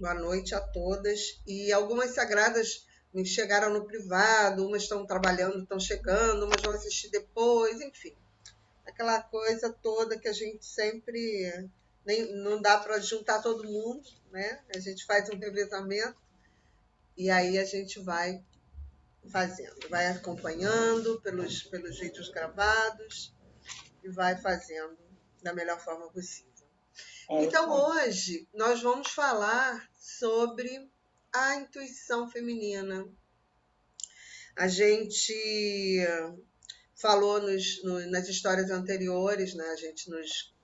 Boa noite a todas. E algumas sagradas me chegaram no privado, umas estão trabalhando, estão chegando, umas vão assistir depois, enfim. Aquela coisa toda que a gente sempre nem, não dá para juntar todo mundo, né? A gente faz um revezamento e aí a gente vai fazendo, vai acompanhando pelos vídeos gravados e vai fazendo da melhor forma possível. É isso Então, aí. hoje nós vamos falar sobre a intuição feminina. A gente falou nas histórias anteriores, né?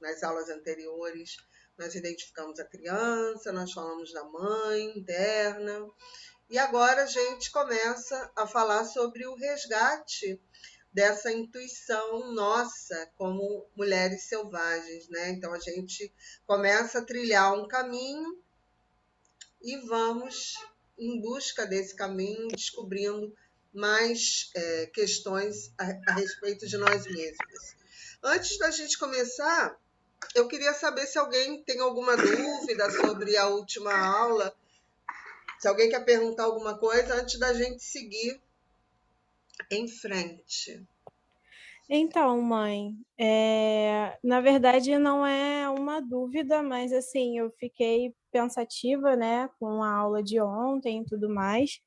Nas aulas anteriores, nós identificamos a criança, nós falamos da mãe interna, e agora a gente começa a falar sobre o resgate dessa intuição nossa como mulheres selvagens, né? Então a gente começa a trilhar um caminho e vamos em busca desse caminho, descobrindo mais questões a respeito de nós mesmas. Antes da gente começar, eu queria saber se alguém tem alguma dúvida sobre a última aula, se alguém quer perguntar alguma coisa antes da gente seguir em frente. Então, mãe, na verdade não é uma dúvida, mas assim, eu fiquei pensativa, né, com a aula de ontem e tudo mais,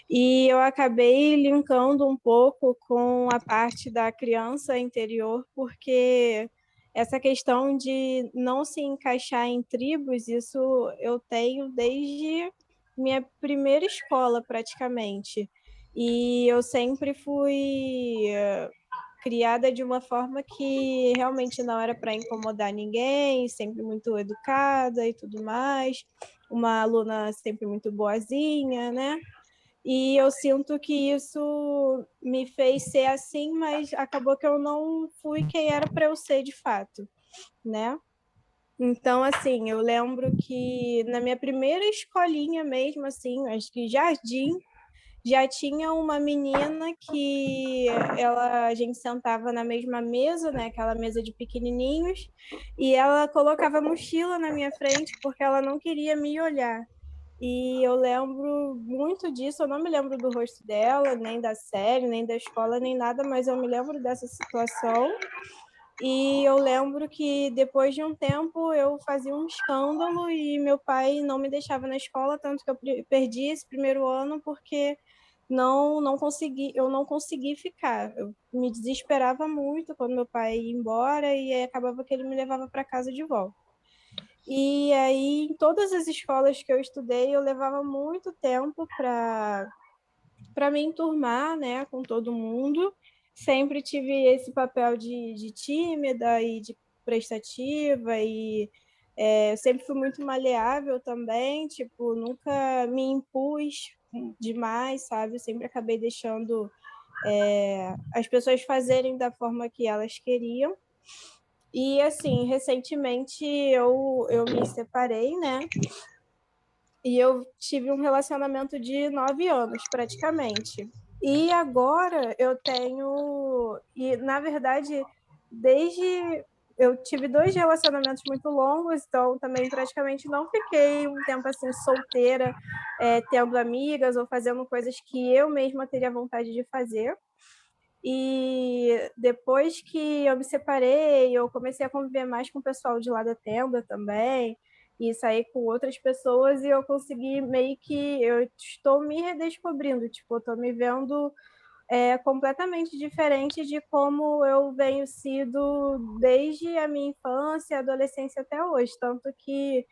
e eu acabei linkando um pouco com a parte da criança interior, porque essa questão de não se encaixar em tribos, isso eu tenho desde minha primeira escola, praticamente. E eu sempre fui criada de uma forma que realmente não era para incomodar ninguém, sempre muito educada e tudo mais, uma aluna sempre muito boazinha, né? E eu sinto que isso me fez ser assim, mas acabou que eu não fui quem era para eu ser de fato, né? Então, assim, eu lembro que na minha primeira escolinha mesmo, assim, acho que jardim, já tinha uma menina que a gente sentava na mesma mesa, né, aquela mesa de pequenininhos, e ela colocava a mochila na minha frente porque ela não queria me olhar. E eu lembro muito disso, eu não me lembro do rosto dela, nem da série, nem da escola, nem nada, mas eu me lembro dessa situação. E eu lembro que depois de um tempo eu fazia um escândalo e meu pai não me deixava na escola, tanto que eu perdi esse primeiro ano porque eu não consegui ficar. Eu me desesperava muito quando meu pai ia embora e aí acabava que ele me levava para casa de volta. E aí, em todas as escolas que eu estudei, eu levava muito tempo para me enturmar, né, com todo mundo. Sempre tive esse papel de tímida e de prestativa e eu sempre fui muito maleável também, tipo, nunca me impus demais, sabe? Eu sempre acabei deixando as pessoas fazerem da forma que elas queriam. E, assim, recentemente eu me separei, né? E eu tive um relacionamento de 9 anos, praticamente. E agora eu tenho. E, na verdade, desde. Eu tive 2 relacionamentos muito longos, então também praticamente não fiquei um tempo assim solteira, tendo amigas ou fazendo coisas que eu mesma teria vontade de fazer. E depois que eu me separei, eu comecei a conviver mais com o pessoal de lá da tenda também, e sair com outras pessoas, e eu consegui meio que. Eu estou me redescobrindo, tipo, eu estou me vendo completamente diferente de como eu venho sido desde a minha infância, adolescência até hoje. Tanto que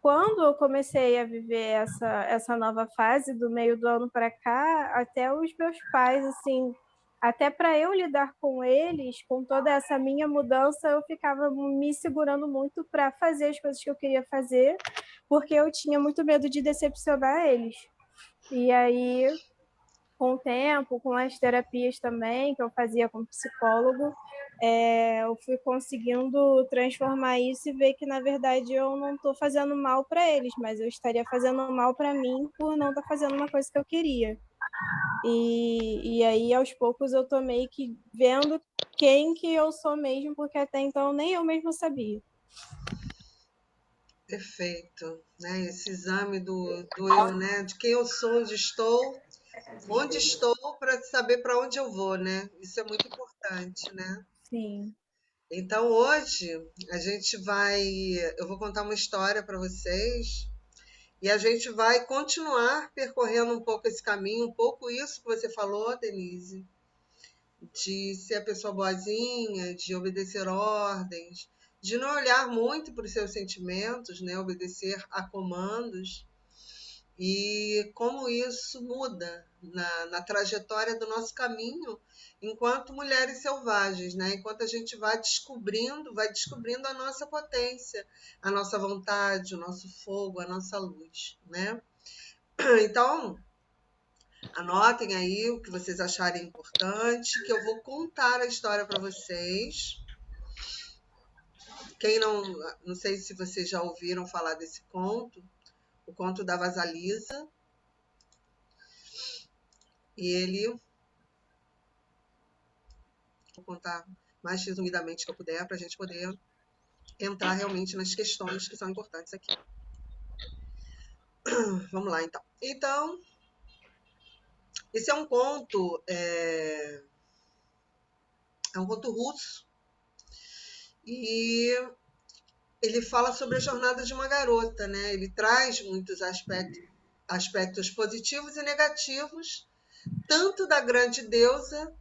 quando eu comecei a viver essa nova fase do meio do ano para cá, até os meus pais, assim, até para eu lidar com eles, com toda essa minha mudança, eu ficava me segurando muito para fazer as coisas que eu queria fazer, porque eu tinha muito medo de decepcionar eles. E aí, com o tempo, com as terapias também, que eu fazia com psicólogo, eu fui conseguindo transformar isso e ver que, na verdade, eu não estou fazendo mal para eles, mas eu estaria fazendo mal para mim por não estar fazendo uma coisa que eu queria. E aí, aos poucos, eu tô meio que vendo quem que eu sou mesmo, porque até então nem eu mesmo sabia. Perfeito, né? Esse exame do eu, né? De quem eu sou, onde estou para saber para onde eu vou, né? Isso é muito importante, né? Sim. Então hoje a gente vai, eu vou contar uma história para vocês e a gente vai continuar percorrendo um pouco esse caminho, um pouco isso que você falou, Denise, de ser a pessoa boazinha, de obedecer ordens, de não olhar muito para os seus sentimentos, né? Obedecer a comandos e como isso muda na trajetória do nosso caminho enquanto mulheres selvagens, né? Enquanto a gente vai descobrindo a nossa potência, a nossa vontade, o nosso fogo, a nossa luz, né? Então, anotem aí o que vocês acharem importante, que eu vou contar a história para vocês. Quem não sei se vocês já ouviram falar desse conto, o conto da Vasalisa. E ele, vou contar mais resumidamente que eu puder, para a gente poder entrar realmente nas questões que são importantes aqui. Vamos lá, então. Então, esse é um conto, é um conto russo, e ele fala sobre a jornada de uma garota, né? Ele traz muitos aspectos positivos e negativos, tanto da grande deusa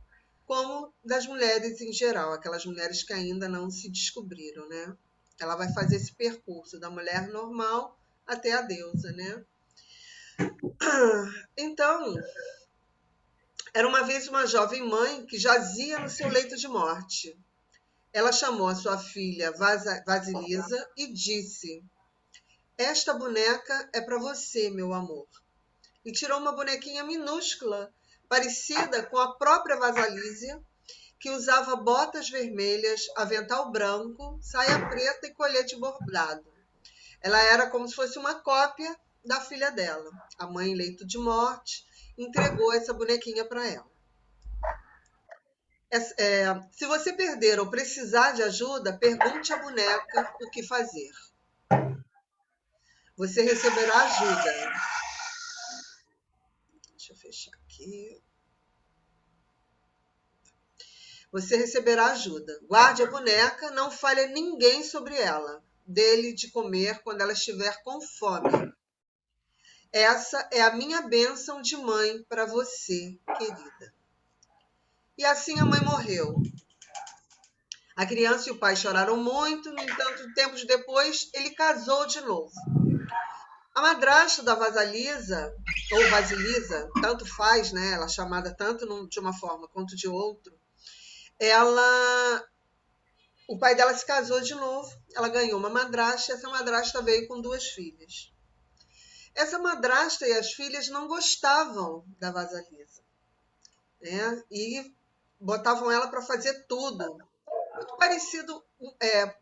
como das mulheres em geral, aquelas mulheres que ainda não se descobriram, né? Ela vai fazer esse percurso da mulher normal até a deusa, né? Então, era uma vez uma jovem mãe que jazia no seu leito de morte. Ela chamou a sua filha Vasilisa e disse: Esta boneca é para você, meu amor. E tirou uma bonequinha minúscula, parecida com a própria Vasilisa, que usava botas vermelhas, avental branco, saia preta e colete bordado. Ela era como se fosse uma cópia da filha dela. A mãe, em leito de morte, entregou essa bonequinha para ela. Se você perder ou precisar de ajuda, pergunte à boneca o que fazer. Você receberá ajuda. Deixa eu fechar aqui. Você receberá ajuda. Guarde a boneca, não fale ninguém sobre ela. Dê-lhe de comer quando ela estiver com fome. Essa é a minha bênção de mãe para você, querida. E assim a mãe morreu. A criança e o pai choraram muito, no entanto, tempos depois, ele casou de novo. A madrasta da Vasilisa, ou Vasilisa, tanto faz, né? Ela é chamada tanto de uma forma quanto de outra, o pai dela se casou de novo, ela ganhou uma madrasta, e essa madrasta veio com 2 filhas. Essa madrasta e as filhas não gostavam da Vasilisa, né? E botavam ela para fazer tudo. Muito parecido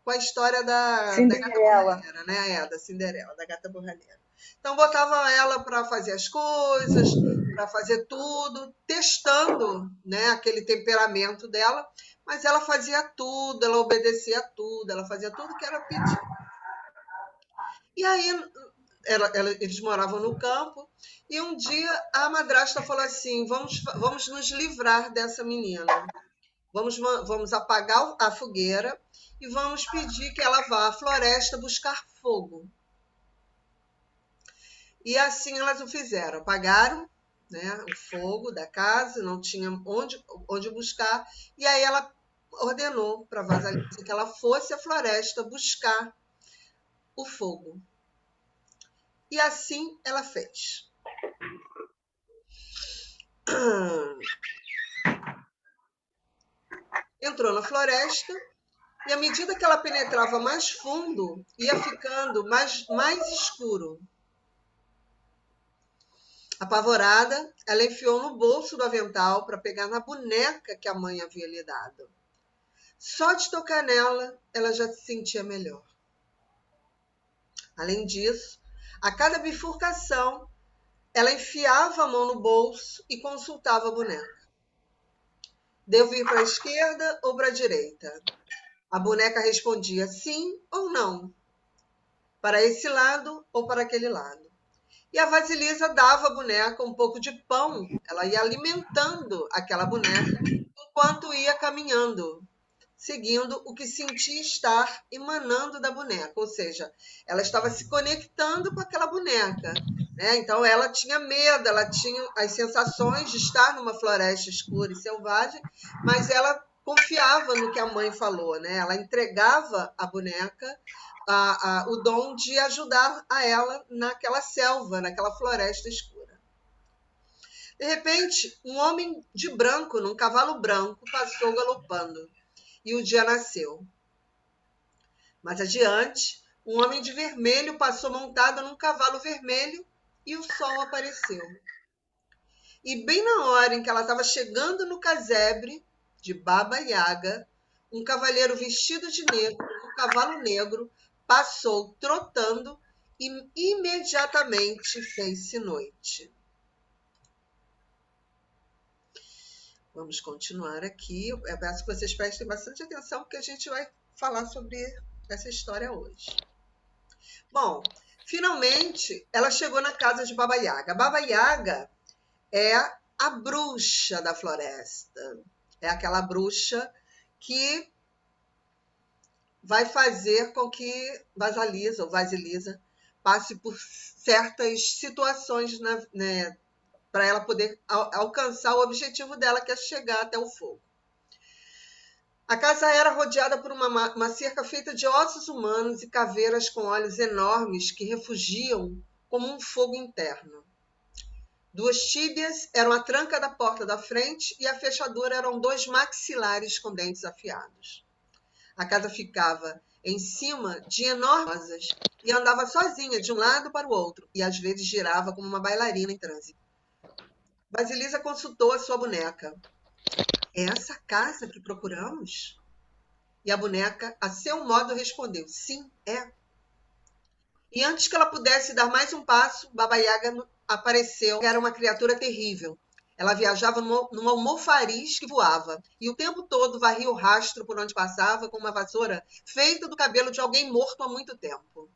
com a história da gata Cinderela. borralheira, né? Da Cinderela, da gata borralheira. Então botavam ela para fazer as coisas, para fazer tudo, testando, né, aquele temperamento dela, mas ela fazia tudo, ela obedecia tudo, ela fazia tudo que era pedido. E aí eles moravam no campo, e um dia a madrasta falou assim: vamos nos livrar dessa menina. Vamos apagar a fogueira e vamos pedir que ela vá à floresta buscar fogo. E assim elas o fizeram. Apagaram, né, o fogo da casa, não tinha onde buscar. E aí ela ordenou para Vasilisa que ela fosse à floresta buscar o fogo. E assim ela fez. Entrou na floresta e, à medida que ela penetrava mais fundo, ia ficando mais escuro. Apavorada, ela enfiou no bolso do avental para pegar na boneca que a mãe havia lhe dado. Só de tocar nela, ela já se sentia melhor. Além disso, a cada bifurcação, ela enfiava a mão no bolso e consultava a boneca. Devo ir para a esquerda ou para a direita? A boneca respondia sim ou não. para esse lado ou para aquele lado. E a Vasilisa dava à boneca um pouco de pão, ela ia alimentando aquela boneca enquanto ia caminhando, seguindo o que sentia estar emanando da boneca, ou seja, ela estava se conectando com aquela boneca, né? Então ela tinha medo, ela tinha as sensações de estar numa floresta escura e selvagem, mas ela confiava no que a mãe falou, né? Ela entregava à boneca o dom de ajudar a ela naquela selva, naquela floresta escura. De repente, um homem de branco, num cavalo branco, passou galopando e o dia nasceu. Mais adiante, um homem de vermelho passou montado num cavalo vermelho e o sol apareceu. E bem na hora em que ela estava chegando no casebre de Baba Yaga, um cavaleiro vestido de negro, um cavalo negro, passou trotando e imediatamente fez-se noite. Vamos continuar aqui. Eu peço que vocês prestem bastante atenção, porque a gente vai falar sobre essa história hoje. Bom, finalmente ela chegou na casa de Baba Yaga. Baba Yaga é a bruxa da floresta. É aquela bruxa que vai fazer com que Vasilisa ou Vasilisa passe por certas situações, né, para ela poder alcançar o objetivo dela, que é chegar até o fogo. A casa era rodeada por uma cerca feita de ossos humanos e caveiras com olhos enormes que refugiam como um fogo interno. Duas tíbias eram a tranca da porta da frente e a fechadura eram dois maxilares com dentes afiados. A casa ficava em cima de enormes asas e andava sozinha de um lado para o outro e às vezes girava como uma bailarina em transe. Vasilisa consultou a sua boneca. É essa casa que procuramos? E a boneca, a seu modo, respondeu: sim, é. E antes que ela pudesse dar mais um passo, Baba Yaga apareceu. Era uma criatura terrível. Ela viajava numa almofariz que voava, e o tempo todo varria o rastro por onde passava com uma vassoura feita do cabelo de alguém morto há muito tempo.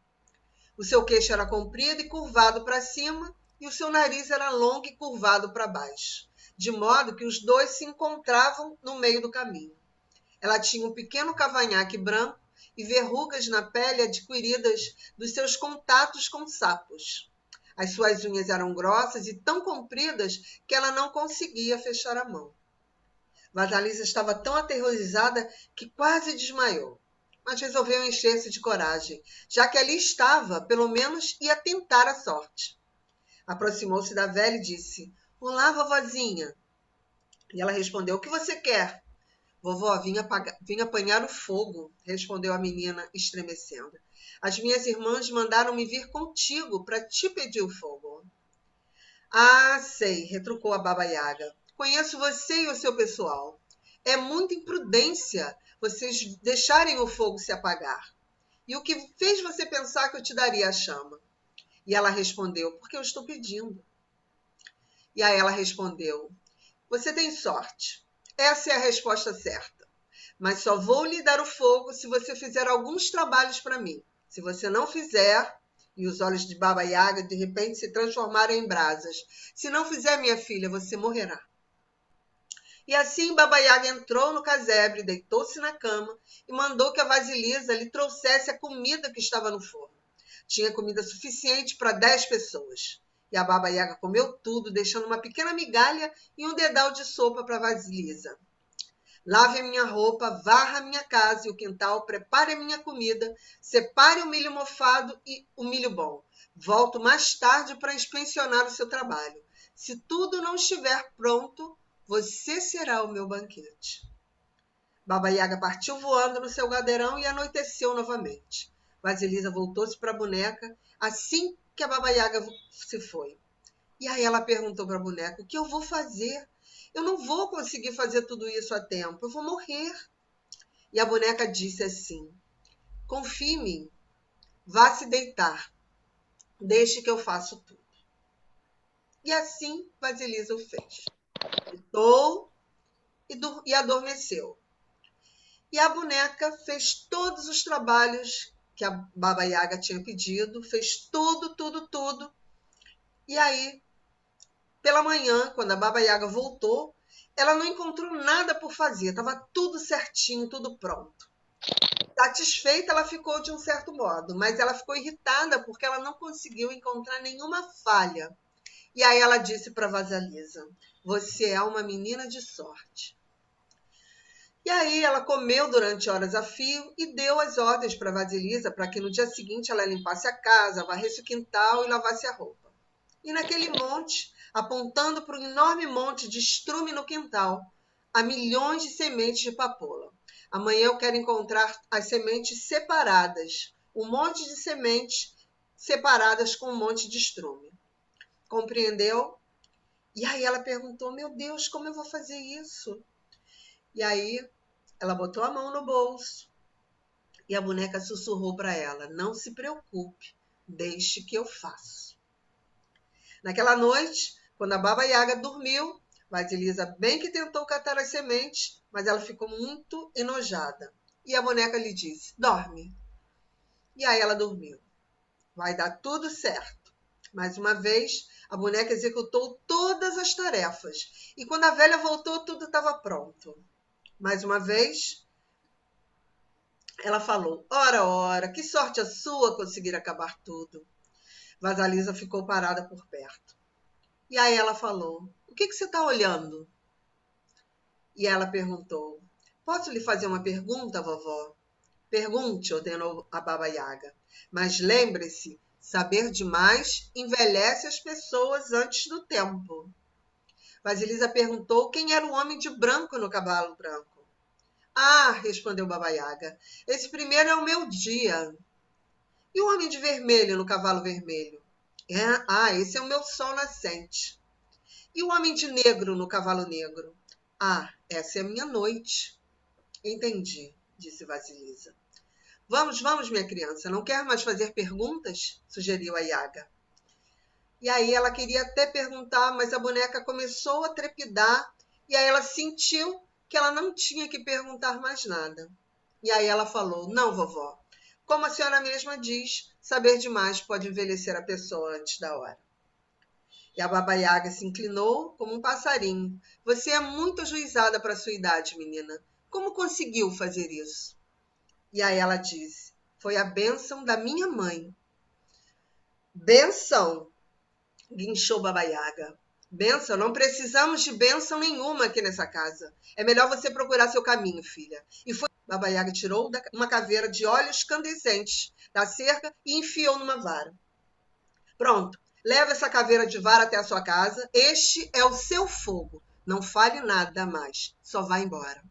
O seu queixo era comprido e curvado para cima, e o seu nariz era longo e curvado para baixo, de modo que os dois se encontravam no meio do caminho. Ela tinha um pequeno cavanhaque branco e verrugas na pele adquiridas dos seus contatos com sapos. As suas unhas eram grossas e tão compridas que ela não conseguia fechar a mão. Vasilisa estava tão aterrorizada que quase desmaiou, mas resolveu encher-se de coragem, já que ali estava, pelo menos ia tentar a sorte. Aproximou-se da velha e disse: olá, vovozinha. E ela respondeu: o que você quer? Vovó, vim apanhar o fogo, respondeu a menina, estremecendo. As minhas irmãs mandaram-me vir contigo para te pedir o fogo. Ah, sei, retrucou a Baba Yaga. Conheço você e o seu pessoal. É muita imprudência vocês deixarem o fogo se apagar. E o que fez você pensar que eu te daria a chama? E ela respondeu: porque eu estou pedindo. E aí ela respondeu: você tem sorte. Essa é a resposta certa. Mas só vou lhe dar o fogo se você fizer alguns trabalhos para mim. Se você não fizer, e os olhos de Baba Yaga de repente se transformaram em brasas. Se não fizer, minha filha, você morrerá. E assim Baba Yaga entrou no casebre, deitou-se na cama e mandou que a Vasilisa lhe trouxesse a comida que estava no forno. Tinha comida suficiente para 10 pessoas. E a Baba Yaga comeu tudo, deixando uma pequena migalha e um dedal de sopa para Vasilisa. Lave a minha roupa, varra a minha casa e o quintal, prepare a minha comida, separe o milho mofado e o milho bom. Volto mais tarde para inspecionar o seu trabalho. Se tudo não estiver pronto, você será o meu banquete. Baba Yaga partiu voando no seu gadeirão e anoiteceu novamente. Vasilisa voltou-se para a boneca assim que a Baba Yaga se foi. E aí ela perguntou para a boneca: o que eu vou fazer? Eu não vou conseguir fazer tudo isso a tempo, eu vou morrer. E a boneca disse assim: confie em mim, vá se deitar, deixe que eu faço tudo. E assim Vasilisa o fez. Deitou e adormeceu. E a boneca fez todos os trabalhos que a Baba Yaga tinha pedido, fez tudo, tudo, tudo. E aí, pela manhã, quando a Baba Yaga voltou, ela não encontrou nada por fazer, estava tudo certinho, tudo pronto. Satisfeita, ela ficou de um certo modo, mas ela ficou irritada porque ela não conseguiu encontrar nenhuma falha. E aí ela disse para Vasilisa: você é uma menina de sorte. E aí ela comeu durante horas a fio e deu as ordens para Vasilisa para que no dia seguinte ela limpasse a casa, varresse o quintal e lavasse a roupa. E naquele monte, apontando para um enorme monte de estrume no quintal, há milhões de sementes de papoula. Amanhã eu quero encontrar as sementes separadas, um monte de sementes separadas com um monte de estrume. Compreendeu? E aí ela perguntou: meu Deus, como eu vou fazer isso? E aí ela botou a mão no bolso e a boneca sussurrou para ela: não se preocupe, deixe que eu faço. Naquela noite, quando a Baba Yaga dormiu, Vasilisa bem que tentou catar as sementes, mas ela ficou muito enojada. E a boneca lhe disse: dorme. E aí ela dormiu. Vai dar tudo certo. Mais uma vez, a boneca executou todas as tarefas. E quando a velha voltou, tudo estava pronto. Mais uma vez, ela falou: ora, ora, que sorte a sua conseguir acabar tudo. Vasilisa ficou parada por perto. E aí ela falou: o que você está olhando? E ela perguntou: posso lhe fazer uma pergunta, vovó? Pergunte, ordenou a Baba Yaga. Mas lembre-se, saber demais envelhece as pessoas antes do tempo. Vasilisa perguntou quem era o homem de branco no cavalo branco. Ah, respondeu Baba Yaga, esse primeiro é o meu dia. E o homem de vermelho no cavalo vermelho? Esse é o meu sol nascente. E o homem de negro no cavalo negro? Ah, essa é a minha noite. Entendi, disse Vasilisa. Vamos, vamos, minha criança, não quer mais fazer perguntas? Sugeriu a Yaga. E aí ela queria até perguntar, mas a boneca começou a trepidar e aí ela sentiu que ela não tinha que perguntar mais nada. E aí ela falou: não, vovó, como a senhora mesma diz, saber demais pode envelhecer a pessoa antes da hora. E a Baba Yaga se inclinou como um passarinho. Você é muito ajuizada para a sua idade, menina. Como conseguiu fazer isso? E aí ela disse: foi a bênção da minha mãe. Benção, guinchou Baba Yaga. Benção, não precisamos de bênção nenhuma aqui nessa casa. É melhor você procurar seu caminho, filha. E foi. Baba Yaga tirou uma caveira de olhos candescentes da cerca e enfiou numa vara. Pronto, leva essa caveira de vara até a sua casa. Este é o seu fogo. Não fale nada mais. Só vá embora.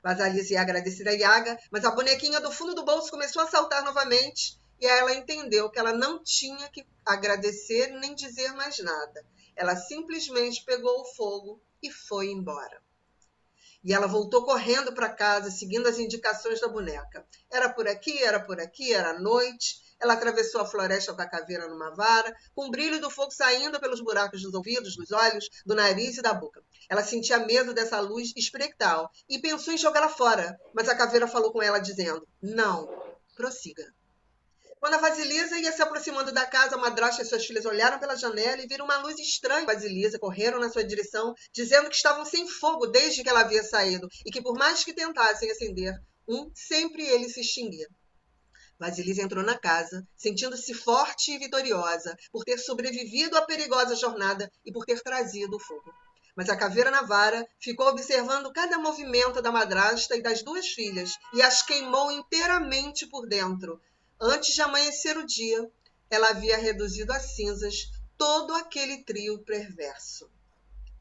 Vasilisa ia agradecer a Yaga, mas a bonequinha do fundo do bolso começou a saltar novamente e aí ela entendeu que ela não tinha que agradecer nem dizer mais nada. Ela simplesmente pegou o fogo e foi embora. E ela voltou correndo para casa, seguindo as indicações da boneca. Era por aqui, era noite. Ela atravessou a floresta com a caveira numa vara, com o brilho do fogo saindo pelos buracos dos ouvidos, dos olhos, do nariz e da boca. Ela sentia medo dessa luz espectral e pensou em jogá-la fora, mas a caveira falou com ela, dizendo: não, prossiga. Quando a Vasilisa ia se aproximando da casa, a madrasta e suas filhas olharam pela janela e viram uma luz estranha. Vasilisa correram na sua direção, dizendo que estavam sem fogo desde que ela havia saído e que por mais que tentassem acender sempre ele se extinguia. Vasilisa entrou na casa, sentindo-se forte e vitoriosa por ter sobrevivido à perigosa jornada e por ter trazido o fogo. Mas a caveira na vara ficou observando cada movimento da madrasta e das duas filhas e as queimou inteiramente por dentro. Antes de amanhecer o dia, ela havia reduzido a cinzas todo aquele trio perverso.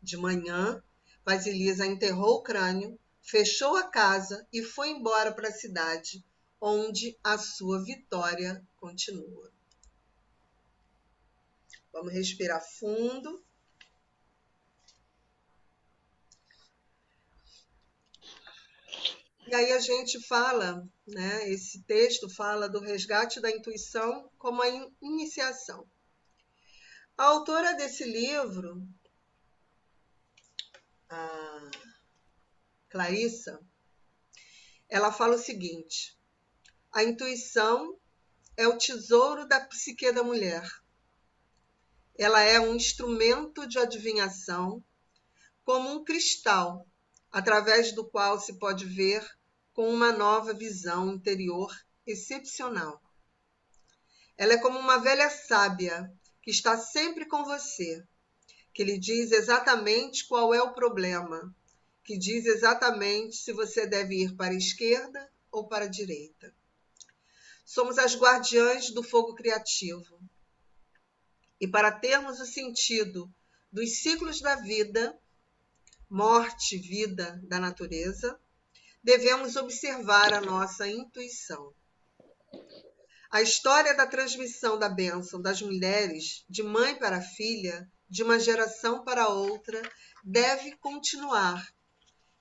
De manhã, Vasilisa enterrou o crânio, fechou a casa e foi embora para a cidade, onde a sua vitória continua. Vamos respirar fundo. E aí a gente fala, né? Esse texto fala do resgate da intuição como a iniciação. A autora desse livro, a Clarissa, ela fala o seguinte: a intuição é o tesouro da psique da mulher. Ela é um instrumento de adivinhação, como um cristal, através do qual se pode ver com uma nova visão interior excepcional. Ela é como uma velha sábia que está sempre com você, que lhe diz exatamente qual é o problema, que diz exatamente se você deve ir para a esquerda ou para a direita. Somos as guardiãs do fogo criativo. E para termos o sentido dos ciclos da vida, morte, vida da natureza, devemos observar a nossa intuição. A história da transmissão da bênção das mulheres, de mãe para filha, de uma geração para outra, deve continuar.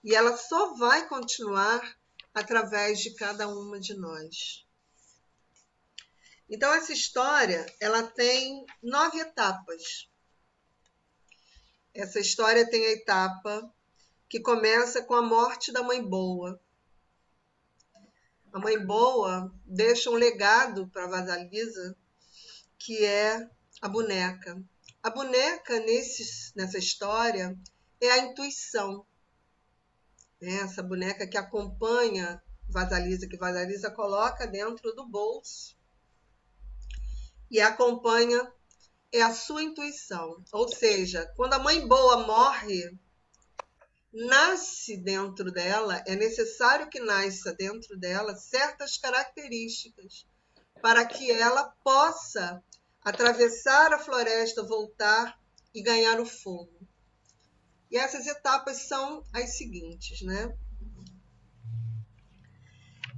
E ela só vai continuar através de cada uma de nós. Então, essa história, ela tem 9 etapas. Essa história tem a etapa que começa com a morte da mãe boa. A mãe boa deixa um legado para a Vasalisa, que é a boneca. A boneca, nessa história, é a intuição. Essa boneca que acompanha Vasalisa, que Vasalisa coloca dentro do bolso e acompanha é a sua intuição. Ou seja, quando a mãe boa morre, nasce dentro dela, é necessário que nasça dentro dela certas características para que ela possa atravessar a floresta, voltar e ganhar o fogo. E essas etapas são as seguintes, né?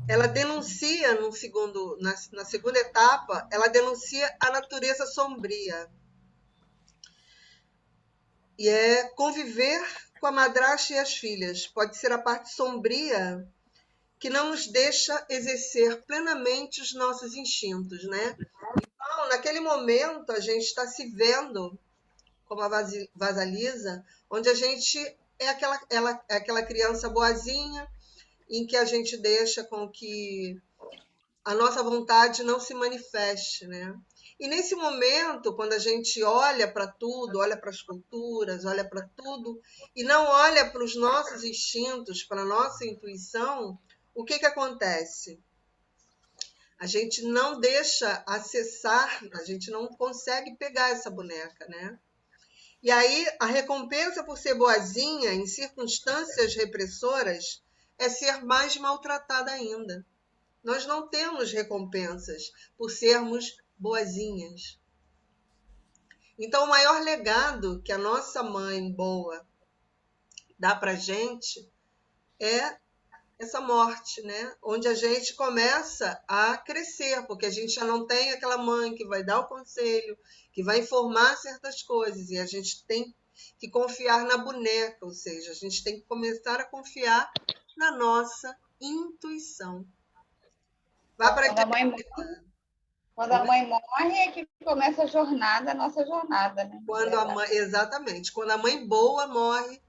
Ela denuncia na segunda etapa, ela denuncia a natureza sombria. E é conviver com a madrasta e as filhas. Pode ser a parte sombria que não nos deixa exercer plenamente os nossos instintos, né? Então, naquele momento, a gente está se vendo como a Vasalisa, onde a gente é aquela criança boazinha, em que a gente deixa com que a nossa vontade não se manifeste, né? E nesse momento, quando a gente olha para tudo, olha para as culturas, olha para tudo, e não olha para os nossos instintos, para a nossa intuição, o que acontece? A gente não deixa acessar, a gente não consegue pegar essa boneca, né? E aí, a recompensa por ser boazinha em circunstâncias repressoras é ser mais maltratada ainda. Nós não temos recompensas por sermos boazinhas. Então, o maior legado que a nossa mãe boa dá para a gente é essa morte, né? Onde a gente começa a crescer, porque a gente já não tem aquela mãe que vai dar o conselho, que vai informar certas coisas, e a gente tem que confiar na boneca, ou seja, a gente tem que começar a confiar na nossa intuição. Vá para quando a mãe morre é que começa a jornada, a nossa jornada, né? Exatamente. Quando a mãe boa morre,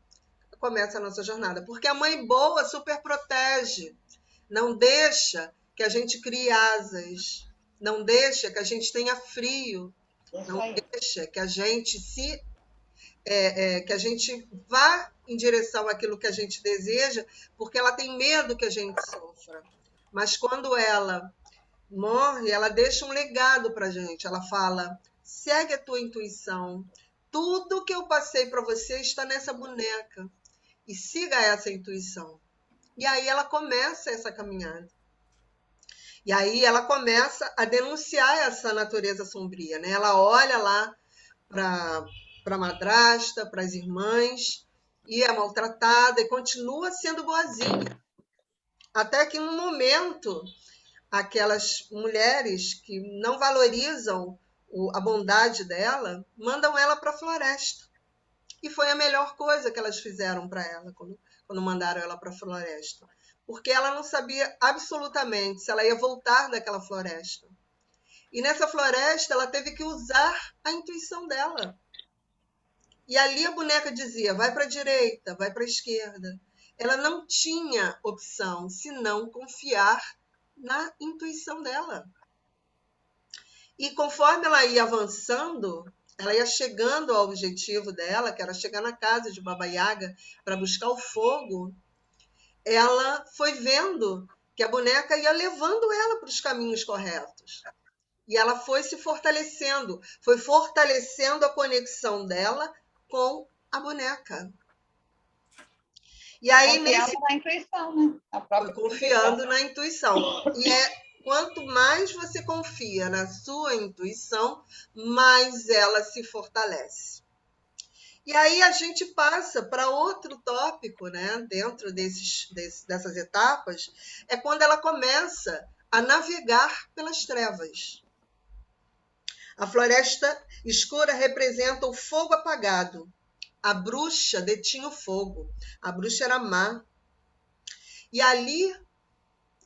começa a nossa jornada. Porque a mãe boa super protege, não deixa que a gente crie asas, não deixa que a gente tenha frio, não deixa que a gente que a gente vá em direção àquilo que a gente deseja, porque ela tem medo que a gente sofra. Mas quando ela morre, ela deixa um legado para a gente. Ela fala: segue a tua intuição. Tudo que eu passei para você está nessa boneca. E siga essa intuição. E aí ela começa essa caminhada. E aí ela começa a denunciar essa natureza sombria, né? Ela olha lá para a madrasta, para as irmãs, e é maltratada e continua sendo boazinha. Até que em um momento aquelas mulheres que não valorizam a bondade dela, mandam ela para a floresta. E foi a melhor coisa que elas fizeram para ela, quando mandaram ela para a floresta. Porque ela não sabia absolutamente se ela ia voltar daquela floresta. E nessa floresta ela teve que usar a intuição dela. E ali a boneca dizia: vai para a direita, vai para a esquerda. Ela não tinha opção senão confiar na intuição dela. E conforme ela ia avançando, ela ia chegando ao objetivo dela, que era chegar na casa de Baba Yaga para buscar o fogo, ela foi vendo que a boneca ia levando ela para os caminhos corretos. E ela foi se fortalecendo, foi fortalecendo a conexão dela com a boneca. E aí, Confiando na intuição, né? A própria foi confiando na intuição. E quanto mais você confia na sua intuição, mais ela se fortalece. E aí a gente passa para outro tópico, né? Dentro dessas etapas, é quando ela começa a navegar pelas trevas. A floresta escura representa o fogo apagado. A bruxa detinha o fogo. A bruxa era má. E ali,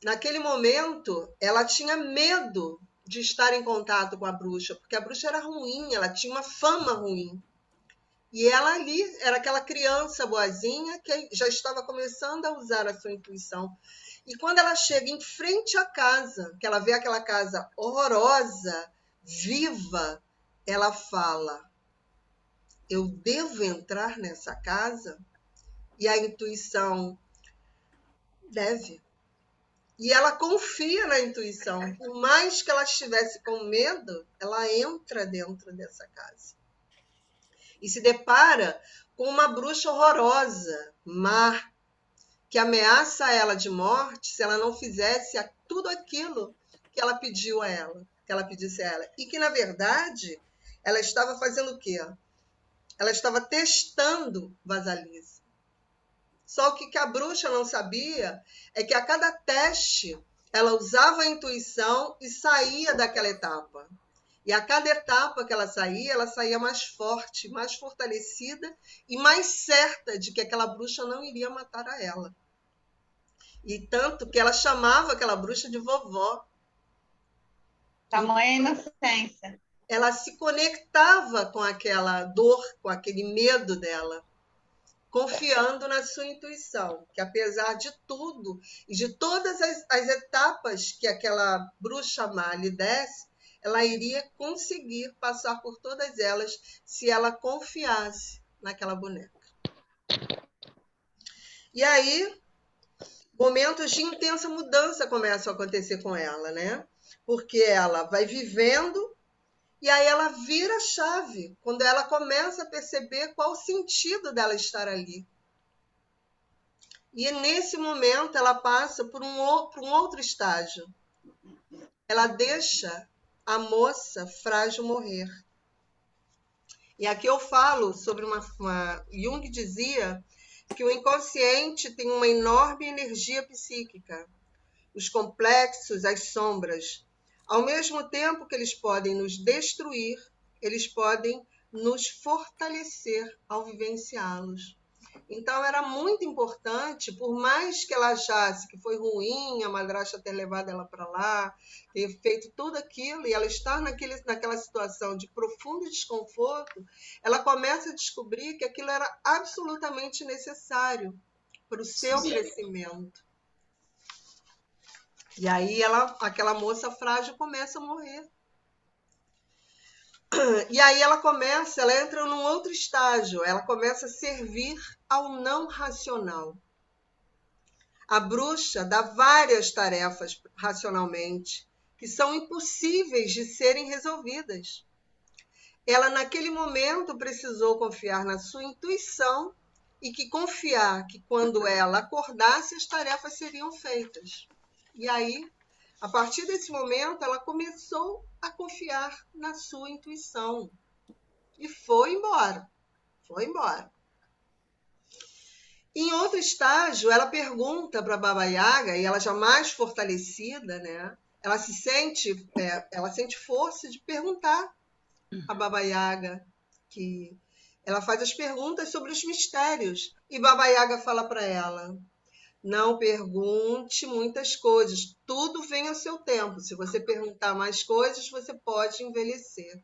naquele momento, ela tinha medo de estar em contato com a bruxa, porque a bruxa era ruim, ela tinha uma fama ruim. E ela ali era aquela criança boazinha que já estava começando a usar a sua intuição. E quando ela chega em frente à casa, que ela vê aquela casa horrorosa, viva, ela fala: eu devo entrar nessa casa? E a intuição deve. E ela confia na intuição. Por mais que ela estivesse com medo, ela entra dentro dessa casa. E se depara com uma bruxa horrorosa, má, que ameaça ela de morte se ela não fizesse tudo aquilo que ela pediu a ela, que ela pedisse a ela. E que, na verdade, ela estava fazendo o quê? Ela estava testando Vasalisa. Só que a bruxa não sabia é que a cada teste ela usava a intuição e saía daquela etapa. E a cada etapa que ela saía mais forte, mais fortalecida e mais certa de que aquela bruxa não iria matar a ela. E tanto que ela chamava aquela bruxa de vovó. Tamanha inocência. Ela se conectava com aquela dor, com aquele medo dela, confiando na sua intuição, que apesar de tudo e de todas as etapas que aquela bruxa má lhe desse, ela iria conseguir passar por todas elas se ela confiasse naquela boneca. E aí, momentos de intensa mudança começam a acontecer com ela, né? Porque ela vai vivendo e aí ela vira a chave, quando ela começa a perceber qual o sentido dela estar ali. E nesse momento ela passa por um outro estágio. Ela deixa a moça frágil morrer. E aqui eu falo sobre Jung dizia que o inconsciente tem uma enorme energia psíquica. Os complexos, as sombras, ao mesmo tempo que eles podem nos destruir, eles podem nos fortalecer ao vivenciá-los. Então, era muito importante, por mais que ela achasse que foi ruim a madrasta ter levado ela para lá, ter feito tudo aquilo, e ela estar naquela situação de profundo desconforto, ela começa a descobrir que aquilo era absolutamente necessário para o seu crescimento. E aí aquela moça frágil começa a morrer. E aí ela entra num outro estágio, ela começa a servir ao não racional. A bruxa dá várias tarefas racionalmente que são impossíveis de serem resolvidas. Ela, naquele momento, precisou confiar na sua intuição e confiar que quando ela acordasse, as tarefas seriam feitas. E aí, a partir desse momento, ela começou a confiar na sua intuição. E foi embora. Foi embora. Em outro estágio, ela pergunta para a Baba Yaga, e ela já mais fortalecida, né? Ela sente força de perguntar a Baba Yaga, que ela faz as perguntas sobre os mistérios. E Baba Yaga fala para ela: não pergunte muitas coisas, tudo vem ao seu tempo. Se você perguntar mais coisas, você pode envelhecer.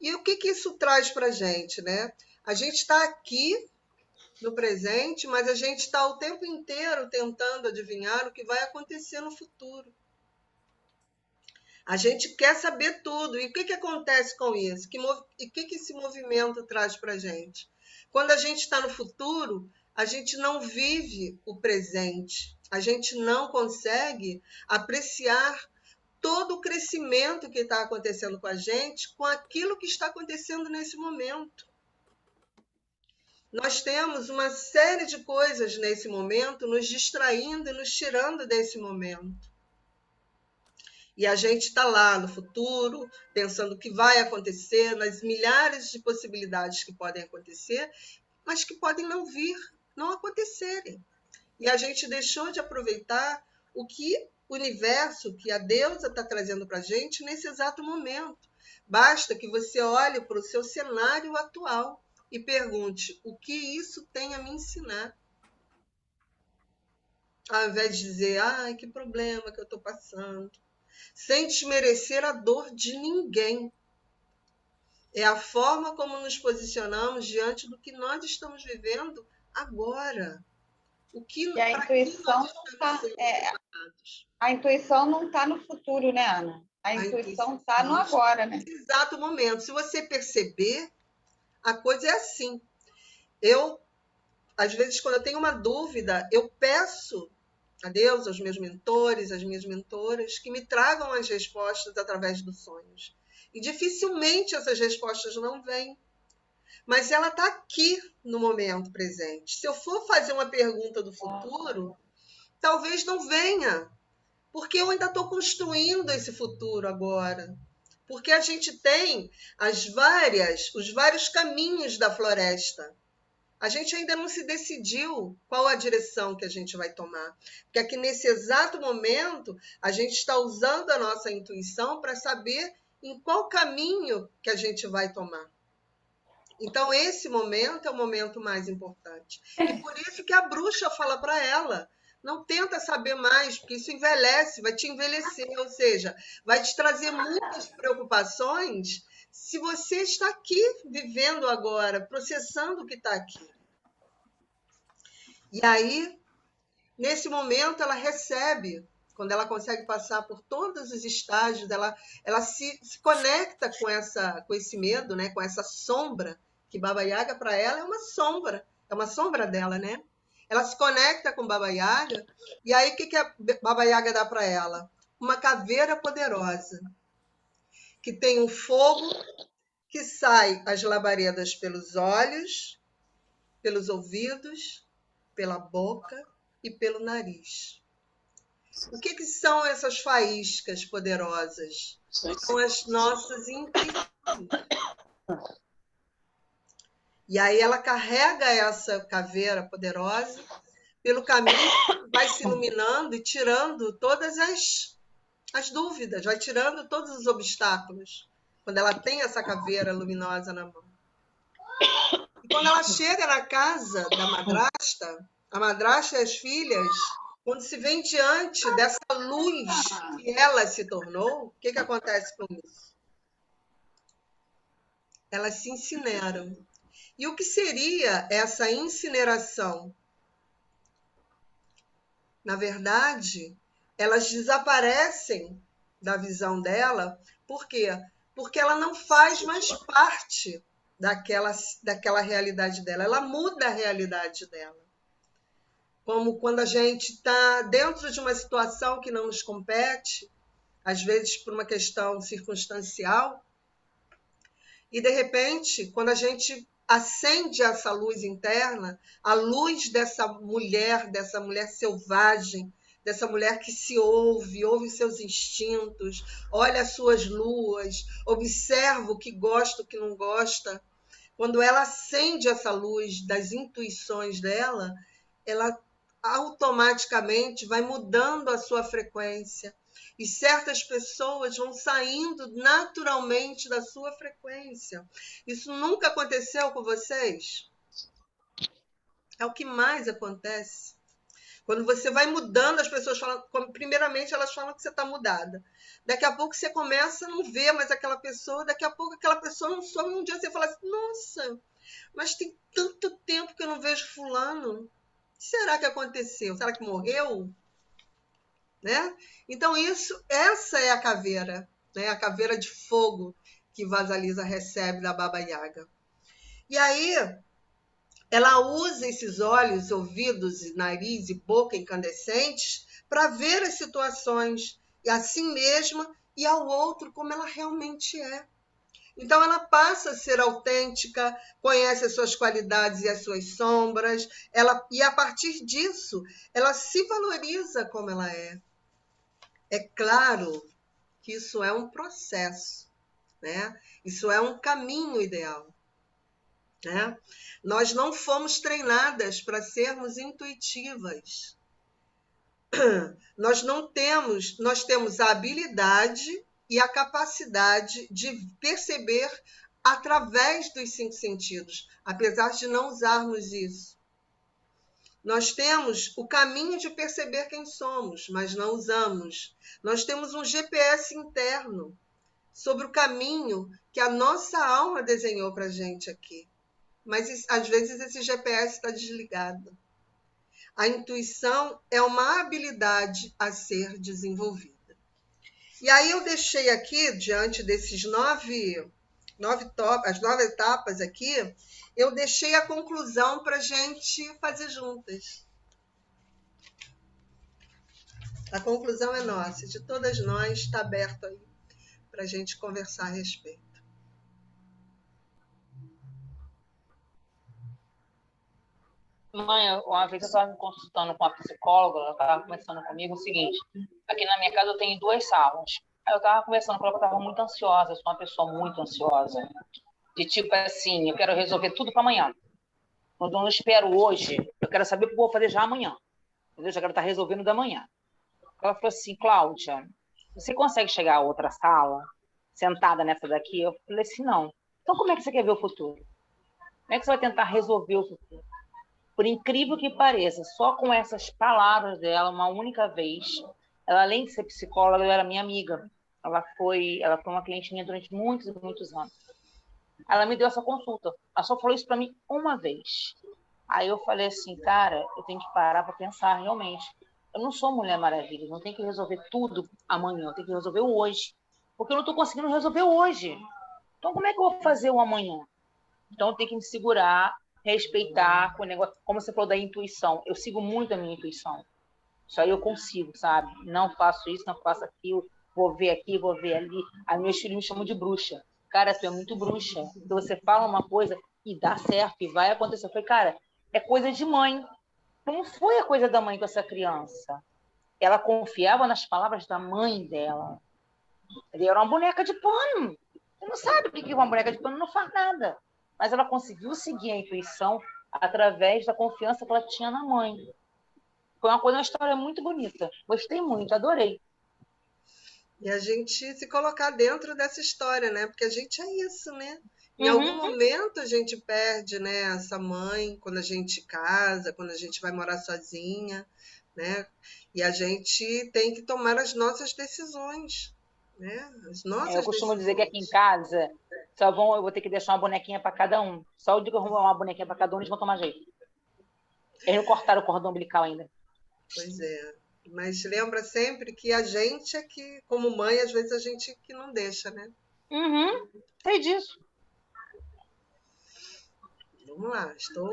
E o que isso traz para a gente, né? A gente está aqui no presente, mas a gente está o tempo inteiro tentando adivinhar o que vai acontecer no futuro. A gente quer saber tudo. E o que, que acontece com isso? E o que, que esse movimento traz para a gente? Quando a gente está no futuro, a gente não vive o presente. A gente não consegue apreciar todo o crescimento que está acontecendo com a gente, com aquilo que está acontecendo nesse momento. Nós temos uma série de coisas nesse momento nos distraindo e nos tirando desse momento. E a gente está lá no futuro, pensando o que vai acontecer, nas milhares de possibilidades que podem acontecer, mas que podem não vir, não acontecerem. E a gente deixou de aproveitar o que o universo, que a deusa está trazendo para a gente nesse exato momento. Basta que você olhe para o seu cenário atual e pergunte o que isso tem a me ensinar. Ao invés de dizer, ai, que problema que eu estou passando. Sem desmerecer a dor de ninguém. É a forma como nos posicionamos diante do que nós estamos vivendo agora. E a intuição não está no futuro, né, Ana? A intuição está no agora, né? Nesse exato momento. Se você perceber, a coisa é assim. Às vezes, quando eu tenho uma dúvida, eu peço a Deus, aos meus mentores, às minhas mentoras, que me tragam as respostas através dos sonhos. E dificilmente essas respostas não vêm. Mas ela está aqui no momento presente. Se eu for fazer uma pergunta do futuro, talvez não venha, porque eu ainda estou construindo esse futuro agora. Porque a gente tem os vários caminhos da floresta. A gente ainda não se decidiu qual a direção que a gente vai tomar. Porque aqui nesse exato momento, a gente está usando a nossa intuição para saber em qual caminho que a gente vai tomar. Então, esse momento é o momento mais importante. E por isso que a bruxa fala para ela, não tenta saber mais, porque isso envelhece, vai te envelhecer, ou seja, vai te trazer muitas preocupações se você está aqui, vivendo agora, processando o que está aqui. E aí, nesse momento, ela recebe, quando ela consegue passar por todos os estágios, ela se conecta com esse medo, né? Com essa sombra, que Baba Yaga, para ela, é uma sombra dela, né? Ela se conecta com Baba Yaga, e aí o que a Baba Yaga dá para ela? Uma caveira poderosa, que tem um fogo que sai as labaredas pelos olhos, pelos ouvidos, pela boca e pelo nariz. O que são essas faíscas poderosas? São as nossas intuições. E aí ela carrega essa caveira poderosa pelo caminho, vai se iluminando e tirando todas as dúvidas, vai tirando todos os obstáculos, quando ela tem essa caveira luminosa na mão. E quando ela chega na casa da madrasta, a madrasta e as filhas, quando se vem diante dessa luz que ela se tornou, o que acontece com isso? Elas se incineram. E o que seria essa incineração? Na verdade, elas desaparecem da visão dela. Por quê? Porque ela não faz mais parte daquela realidade dela. Ela muda a realidade dela. Como quando a gente está dentro de uma situação que não nos compete, às vezes por uma questão circunstancial, e de repente, quando a gente acende essa luz interna, a luz dessa mulher selvagem, dessa mulher que se ouve os seus instintos, olha as suas luas, observa o que gosta, o que não gosta. Quando ela acende essa luz das intuições dela, ela automaticamente vai mudando a sua frequência. E certas pessoas vão saindo naturalmente da sua frequência. Isso nunca aconteceu com vocês? É o que mais acontece. Quando você vai mudando, as pessoas falam, primeiramente elas falam que você está mudada. Daqui a pouco você começa a não ver mais aquela pessoa, daqui a pouco aquela pessoa não some, um dia você fala assim, nossa, mas tem tanto tempo que eu não vejo fulano. O que será que aconteceu? Será que morreu? Né? Então, essa é a caveira. né? A caveira de fogo que Vasalisa recebe da Baba Yaga. E aí ela usa esses olhos, ouvidos, nariz e boca incandescentes para ver as situações, e a si mesma e ao outro como ela realmente é. Então ela passa a ser autêntica, conhece as suas qualidades e as suas sombras, e a partir disso ela se valoriza como ela é. É claro que isso é um processo, né? Isso é um caminho ideal, né? Nós não fomos treinadas para sermos intuitivas. Nós temos a habilidade e a capacidade de perceber através dos 5 sentidos, apesar de não usarmos isso. Nós temos o caminho de perceber quem somos, mas não usamos. Nós temos um GPS interno sobre o caminho que a nossa alma desenhou para a gente aqui. Mas, às vezes, esse GPS está desligado. A intuição é uma habilidade a ser desenvolvida. E aí eu deixei aqui, diante desses as 9 etapas aqui, eu deixei a conclusão para a gente fazer juntas. A conclusão é nossa, de todas nós, está aberto aí para a gente conversar a respeito. Mãe, uma vez eu estava me consultando com a psicóloga, ela estava conversando comigo o seguinte: aqui na minha casa eu tenho 2 salas. Aí eu estava conversando com ela, que eu estava muito ansiosa, eu sou uma pessoa muito ansiosa. De tipo assim, eu quero resolver tudo para amanhã. Quando eu não espero hoje, eu quero saber o que eu vou fazer já amanhã. Eu já quero estar resolvendo da manhã. Ela falou assim: Cláudia, você consegue chegar a outra sala, sentada nessa daqui? Eu falei assim: não. Então como é que você quer ver o futuro? Como é que você vai tentar resolver o futuro? Por incrível que pareça, só com essas palavras dela, uma única vez, ela, além de ser psicóloga, ela era minha amiga. Ela foi uma cliente minha durante muitos e muitos anos. Ela me deu essa consulta. Ela só falou isso para mim uma vez. Aí eu falei assim, cara, eu tenho que parar para pensar realmente. Eu não sou Mulher Maravilha, não tenho que resolver tudo amanhã, eu tenho que resolver o hoje. Porque eu não estou conseguindo resolver hoje. Então, como é que eu vou fazer o amanhã? Então, eu tenho que me segurar, respeitar, com o negócio, como você falou da intuição. Eu sigo muito a minha intuição. Isso aí eu consigo, sabe? Não faço isso, não faço aquilo, vou ver aqui, vou ver ali. Aí meus filhos me chamam de bruxa. Cara, tu é muito bruxa. Então você fala uma coisa e dá certo, e vai acontecer. Eu falei, cara, é coisa de mãe. Não foi a coisa da mãe com essa criança. Ela confiava nas palavras da mãe dela. Ele era uma boneca de pano. Você não sabe o que uma boneca de pano não faz nada. Mas ela conseguiu seguir a intuição através da confiança que ela tinha na mãe. Foi uma história muito bonita. Gostei muito, adorei. E a gente se colocar dentro dessa história, né? Porque a gente é isso, né? Em algum momento a gente perde, né, essa mãe, quando a gente casa, quando a gente vai morar sozinha, né? E a gente tem que tomar as nossas decisões, né? As nossas Eu costumo decisões. dizer que aqui em casa eu vou ter que deixar uma bonequinha para cada um. Só o dia que eu arrumar uma bonequinha para cada um, eles vão tomar jeito. Eles não cortaram o cordão umbilical ainda. Pois é. Mas lembra sempre que a gente é que, como mãe, às vezes a gente que não deixa, né? Sei disso. Vamos lá, estou...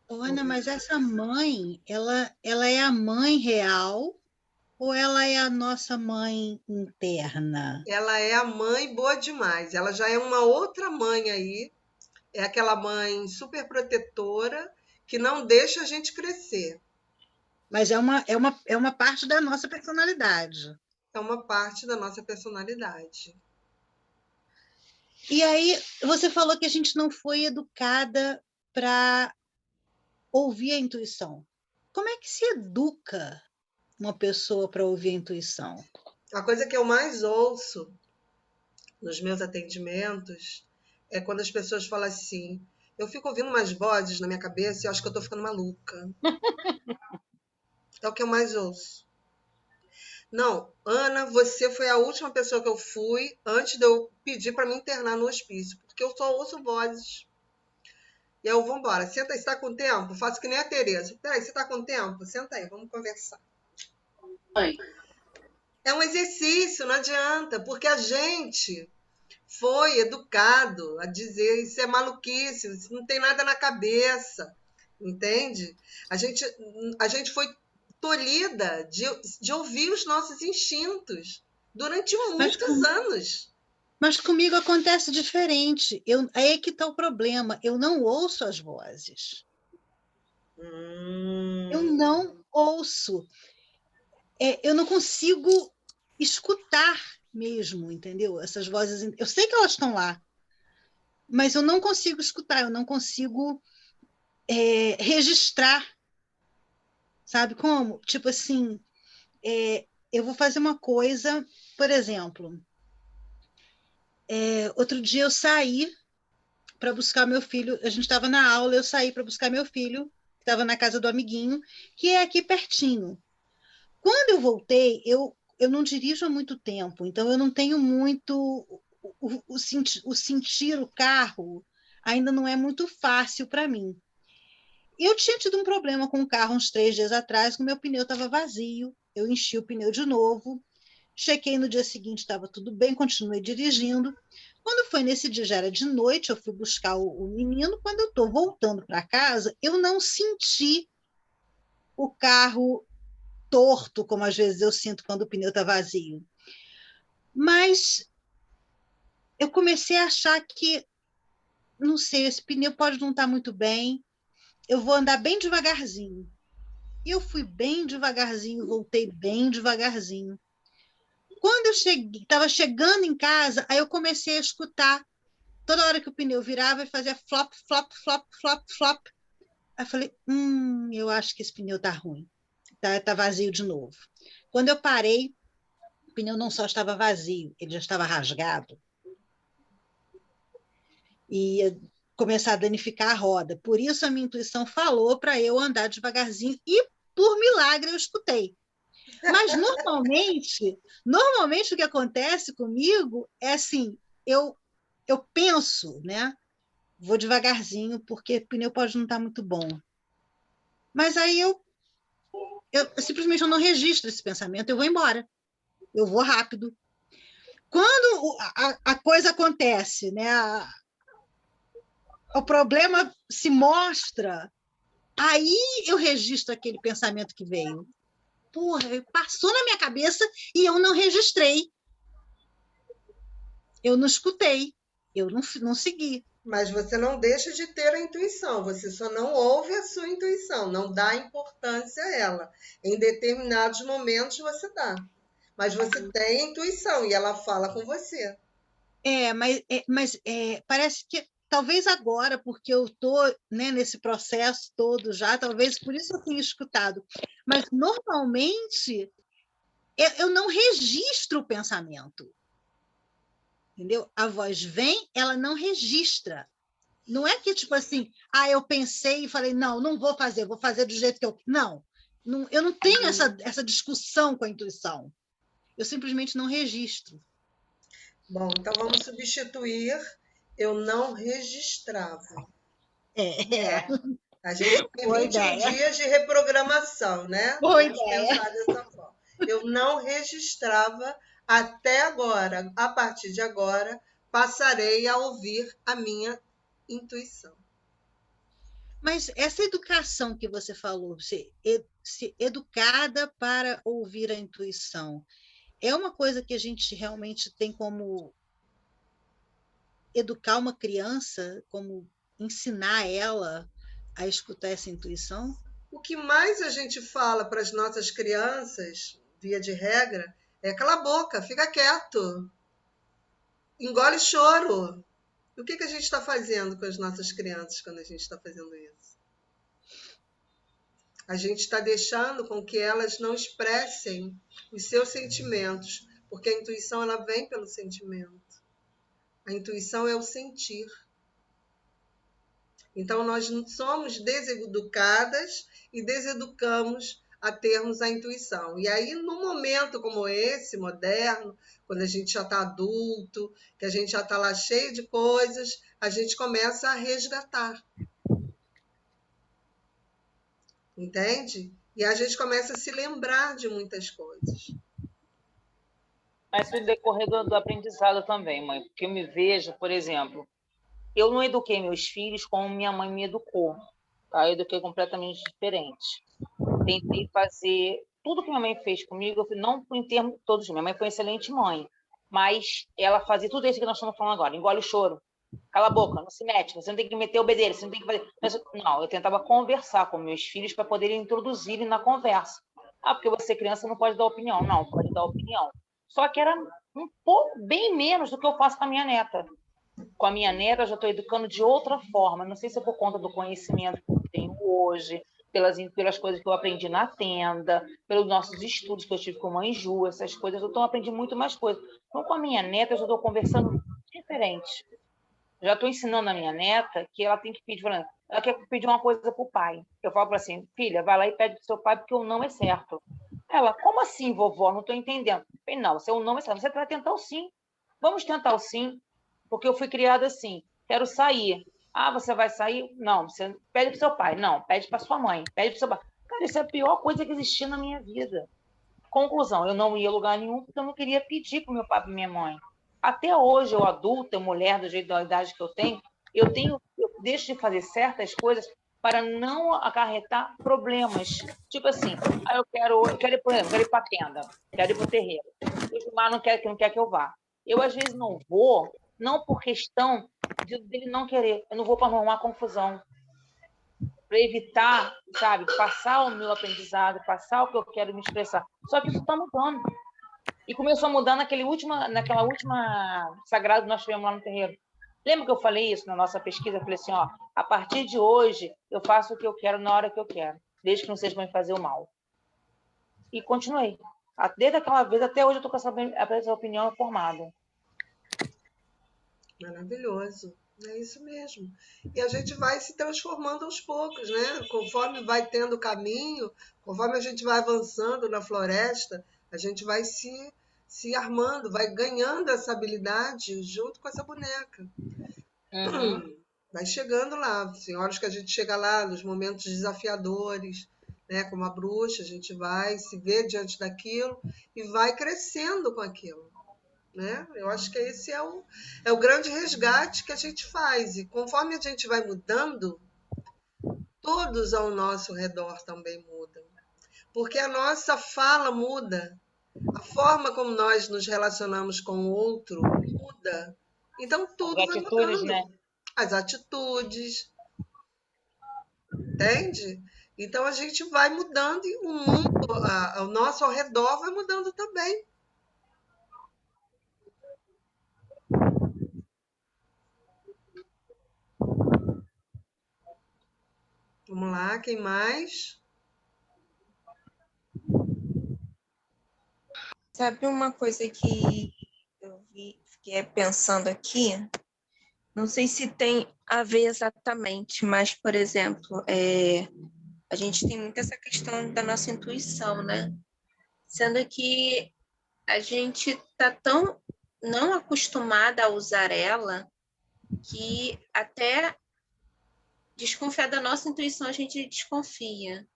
Ana, mas essa mãe, ela é a mãe real ou ela é a nossa mãe interna? Ela é a mãe boa demais. Ela já é uma outra mãe aí. É aquela mãe super protetora que não deixa a gente crescer. Mas é uma parte da nossa personalidade. É uma parte da nossa personalidade. E aí, você falou que a gente não foi educada para ouvir a intuição. Como é que se educa uma pessoa para ouvir a intuição? A coisa que eu mais ouço nos meus atendimentos é quando as pessoas falam assim, eu fico ouvindo umas vozes na minha cabeça e eu acho que eu estou ficando maluca. É o que eu mais ouço. Não, Ana, você foi a última pessoa que eu fui antes de eu pedir para me internar no hospício, porque eu só ouço vozes. E eu, vamos embora, senta aí, você está com tempo? Faço que nem a Tereza. Peraí, você está com tempo? Senta aí, vamos conversar. Oi. É um exercício, não adianta, porque a gente foi educado a dizer isso é maluquice, isso não tem nada na cabeça, entende? A gente foi tolhida de ouvir os nossos instintos durante Mas, muitos anos. mas comigo acontece diferente. Aí é que está o problema. Eu não ouço as vozes. Eu não ouço. Eu não consigo escutar mesmo, entendeu? Essas vozes. Eu sei que elas estão lá, mas eu não consigo escutar, eu não consigo registrar. Sabe como? Tipo assim, eu vou fazer uma coisa, por exemplo, outro dia eu saí para buscar meu filho, a gente estava na aula, eu saí para buscar meu filho, que estava na casa do amiguinho, que é aqui pertinho. Quando eu voltei, eu não dirijo há muito tempo, então eu não tenho muito. O sentir o carro ainda não é muito fácil para mim. Eu tinha tido um problema com o carro uns 3 dias atrás, que o meu pneu estava vazio, eu enchi o pneu de novo, chequei no dia seguinte, estava tudo bem, continuei dirigindo. Quando foi nesse dia, já era de noite, eu fui buscar o menino. Quando eu estou voltando para casa, eu não senti o carro torto, como às vezes eu sinto quando o pneu está vazio. Mas eu comecei a achar que, não sei, esse pneu pode não estar muito bem, eu vou andar bem devagarzinho. E eu fui bem devagarzinho, voltei bem devagarzinho. Quando eu estava chegando em casa, aí eu comecei a escutar. Toda hora que o pneu virava, ele fazia flop, flop, flop, flop, flop. Aí eu falei, eu acho que esse pneu tá ruim. Tá vazio de novo. Quando eu parei, o pneu não só estava vazio, ele já estava rasgado. E ia começar a danificar a roda. Por isso a minha intuição falou para eu andar devagarzinho e, por milagre, eu escutei. Mas normalmente o que acontece comigo é assim, eu penso, né? Vou devagarzinho porque o pneu pode não estar muito bom. Mas aí eu simplesmente não registro esse pensamento, eu vou embora. Eu vou rápido. Quando a coisa acontece, né? O problema se mostra, aí eu registro aquele pensamento que veio. Porra, passou na minha cabeça e eu não registrei. Eu não escutei. Eu não segui. Mas você não deixa de ter a intuição, você só não ouve a sua intuição, não dá importância a ela. Em determinados momentos você dá, mas você tem a intuição e ela fala com você. Mas parece que talvez agora, porque eu estou, né, nesse processo todo já, talvez por isso eu tenha escutado. Mas normalmente eu não registro o pensamento. Entendeu? A voz vem, ela não registra. Não é que, tipo assim, eu pensei e falei, não vou fazer do jeito que eu... Não, eu não tenho essa discussão com a intuição. Eu simplesmente não registro. Bom, então vamos substituir eu não registrava. A gente tem 21 dias de reprogramação, né? Boa Vamos ideia. pensar dessa forma. Eu não registrava até agora. A partir de agora, passarei a ouvir a minha intuição. Mas essa educação que você falou, ser educada para ouvir a intuição, é uma coisa que a gente realmente tem como educar uma criança, como ensinar ela a escutar essa intuição? O que mais a gente fala para as nossas crianças, via de regra, é cala a boca, fica quieto, engole choro. O que a gente está fazendo com as nossas crianças quando a gente está fazendo isso? A gente está deixando com que elas não expressem os seus sentimentos, porque a intuição ela vem pelo sentimento. A intuição é o sentir. Então, nós somos deseducadas e deseducamos a termos a intuição. E aí, num momento como esse, moderno, quando a gente já está adulto, que a gente já está lá cheio de coisas, a gente começa a resgatar. Entende? E a gente começa a se lembrar de muitas coisas. Mas no decorrer do aprendizado também, mãe, porque eu me vejo, por exemplo, eu não eduquei meus filhos como minha mãe me educou, tá? Eu eduquei completamente diferente. Tentei fazer tudo que minha mãe fez comigo, não em termos todos, minha mãe foi uma excelente mãe, mas ela fazia tudo isso que nós estamos falando agora, engole o choro, cala a boca, não se mete, você não tem que meter o bedelho, você não tem que fazer... Não, eu tentava conversar com meus filhos para poderem introduzirem na conversa. Ah, porque você criança não pode dar opinião. Não, pode dar opinião. Só que era um pouco, bem menos do que eu faço com a minha neta. Com a minha neta, eu já estou educando de outra forma. Não sei se é por conta do conhecimento que eu tenho hoje, pelas coisas que eu aprendi na tenda, pelos nossos estudos que eu tive com a mãe Ju, essas coisas. Eu aprendi muito mais coisas. Então, com a minha neta, eu já estou conversando diferente. Já estou ensinando a minha neta que ela tem que pedir, ela quer pedir uma coisa para o pai. Eu falo para ela assim, filha, vai lá e pede para o seu pai porque o não é certo. Ela, como assim, vovó? Não estou entendendo. Eu falei, não, seu não é certo. Você vai tentar o sim. Vamos tentar o sim, porque eu fui criada assim. Quero sair. Ah, você vai sair? Não, você pede para o seu pai. Não, pede para sua mãe. Pede para o seu pai. Cara, isso é a pior coisa que existia na minha vida. Conclusão, eu não ia a lugar nenhum porque eu não queria pedir para o meu pai e para minha mãe. Até hoje, eu adulta, mulher, do jeito da idade que eu deixo de fazer certas coisas para não acarretar problemas. Tipo assim, eu quero ir, por exemplo, quero ir para a tenda, quero ir para o terreiro. O Gilmar não quer que eu vá. Eu, às vezes, não vou, não por questão dele não querer. Eu não vou para não arrumar confusão. Para evitar, sabe, passar o meu aprendizado, passar o que eu quero me expressar. Só que isso está mudando. E começou a mudar naquela última sagrada que nós tivemos lá no terreiro. Lembra que eu falei isso na nossa pesquisa? Eu falei assim, ó, a partir de hoje, eu faço o que eu quero na hora que eu quero, desde que não seja para me fazer o mal. E continuei. Desde aquela vez até hoje eu estou com essa opinião formada. Maravilhoso. É isso mesmo. E a gente vai se transformando aos poucos, né? Conforme vai tendo caminho, conforme a gente vai avançando na floresta, a gente vai se armando, vai ganhando essa habilidade junto com essa boneca. Vai chegando lá. Tem horas que a gente chega lá nos momentos desafiadores, né? Como a bruxa, a gente vai se ver diante daquilo e vai crescendo com aquilo. Né? Eu acho que esse é o grande resgate que a gente faz. E conforme a gente vai mudando, todos ao nosso redor também mudam. Porque a nossa fala muda, a forma como nós nos relacionamos com o outro muda. Então tudo vai mudando. Né? As atitudes. Entende? Então a gente vai mudando e o mundo ao nosso ao redor vai mudando também. Vamos lá, quem mais? Sabe uma coisa que eu fiquei pensando aqui? Não sei se tem a ver exatamente, mas, por exemplo, a gente tem muito essa questão da nossa intuição, né? Sendo que a gente está tão não acostumada a usar ela que até desconfiar da nossa intuição a gente desconfia.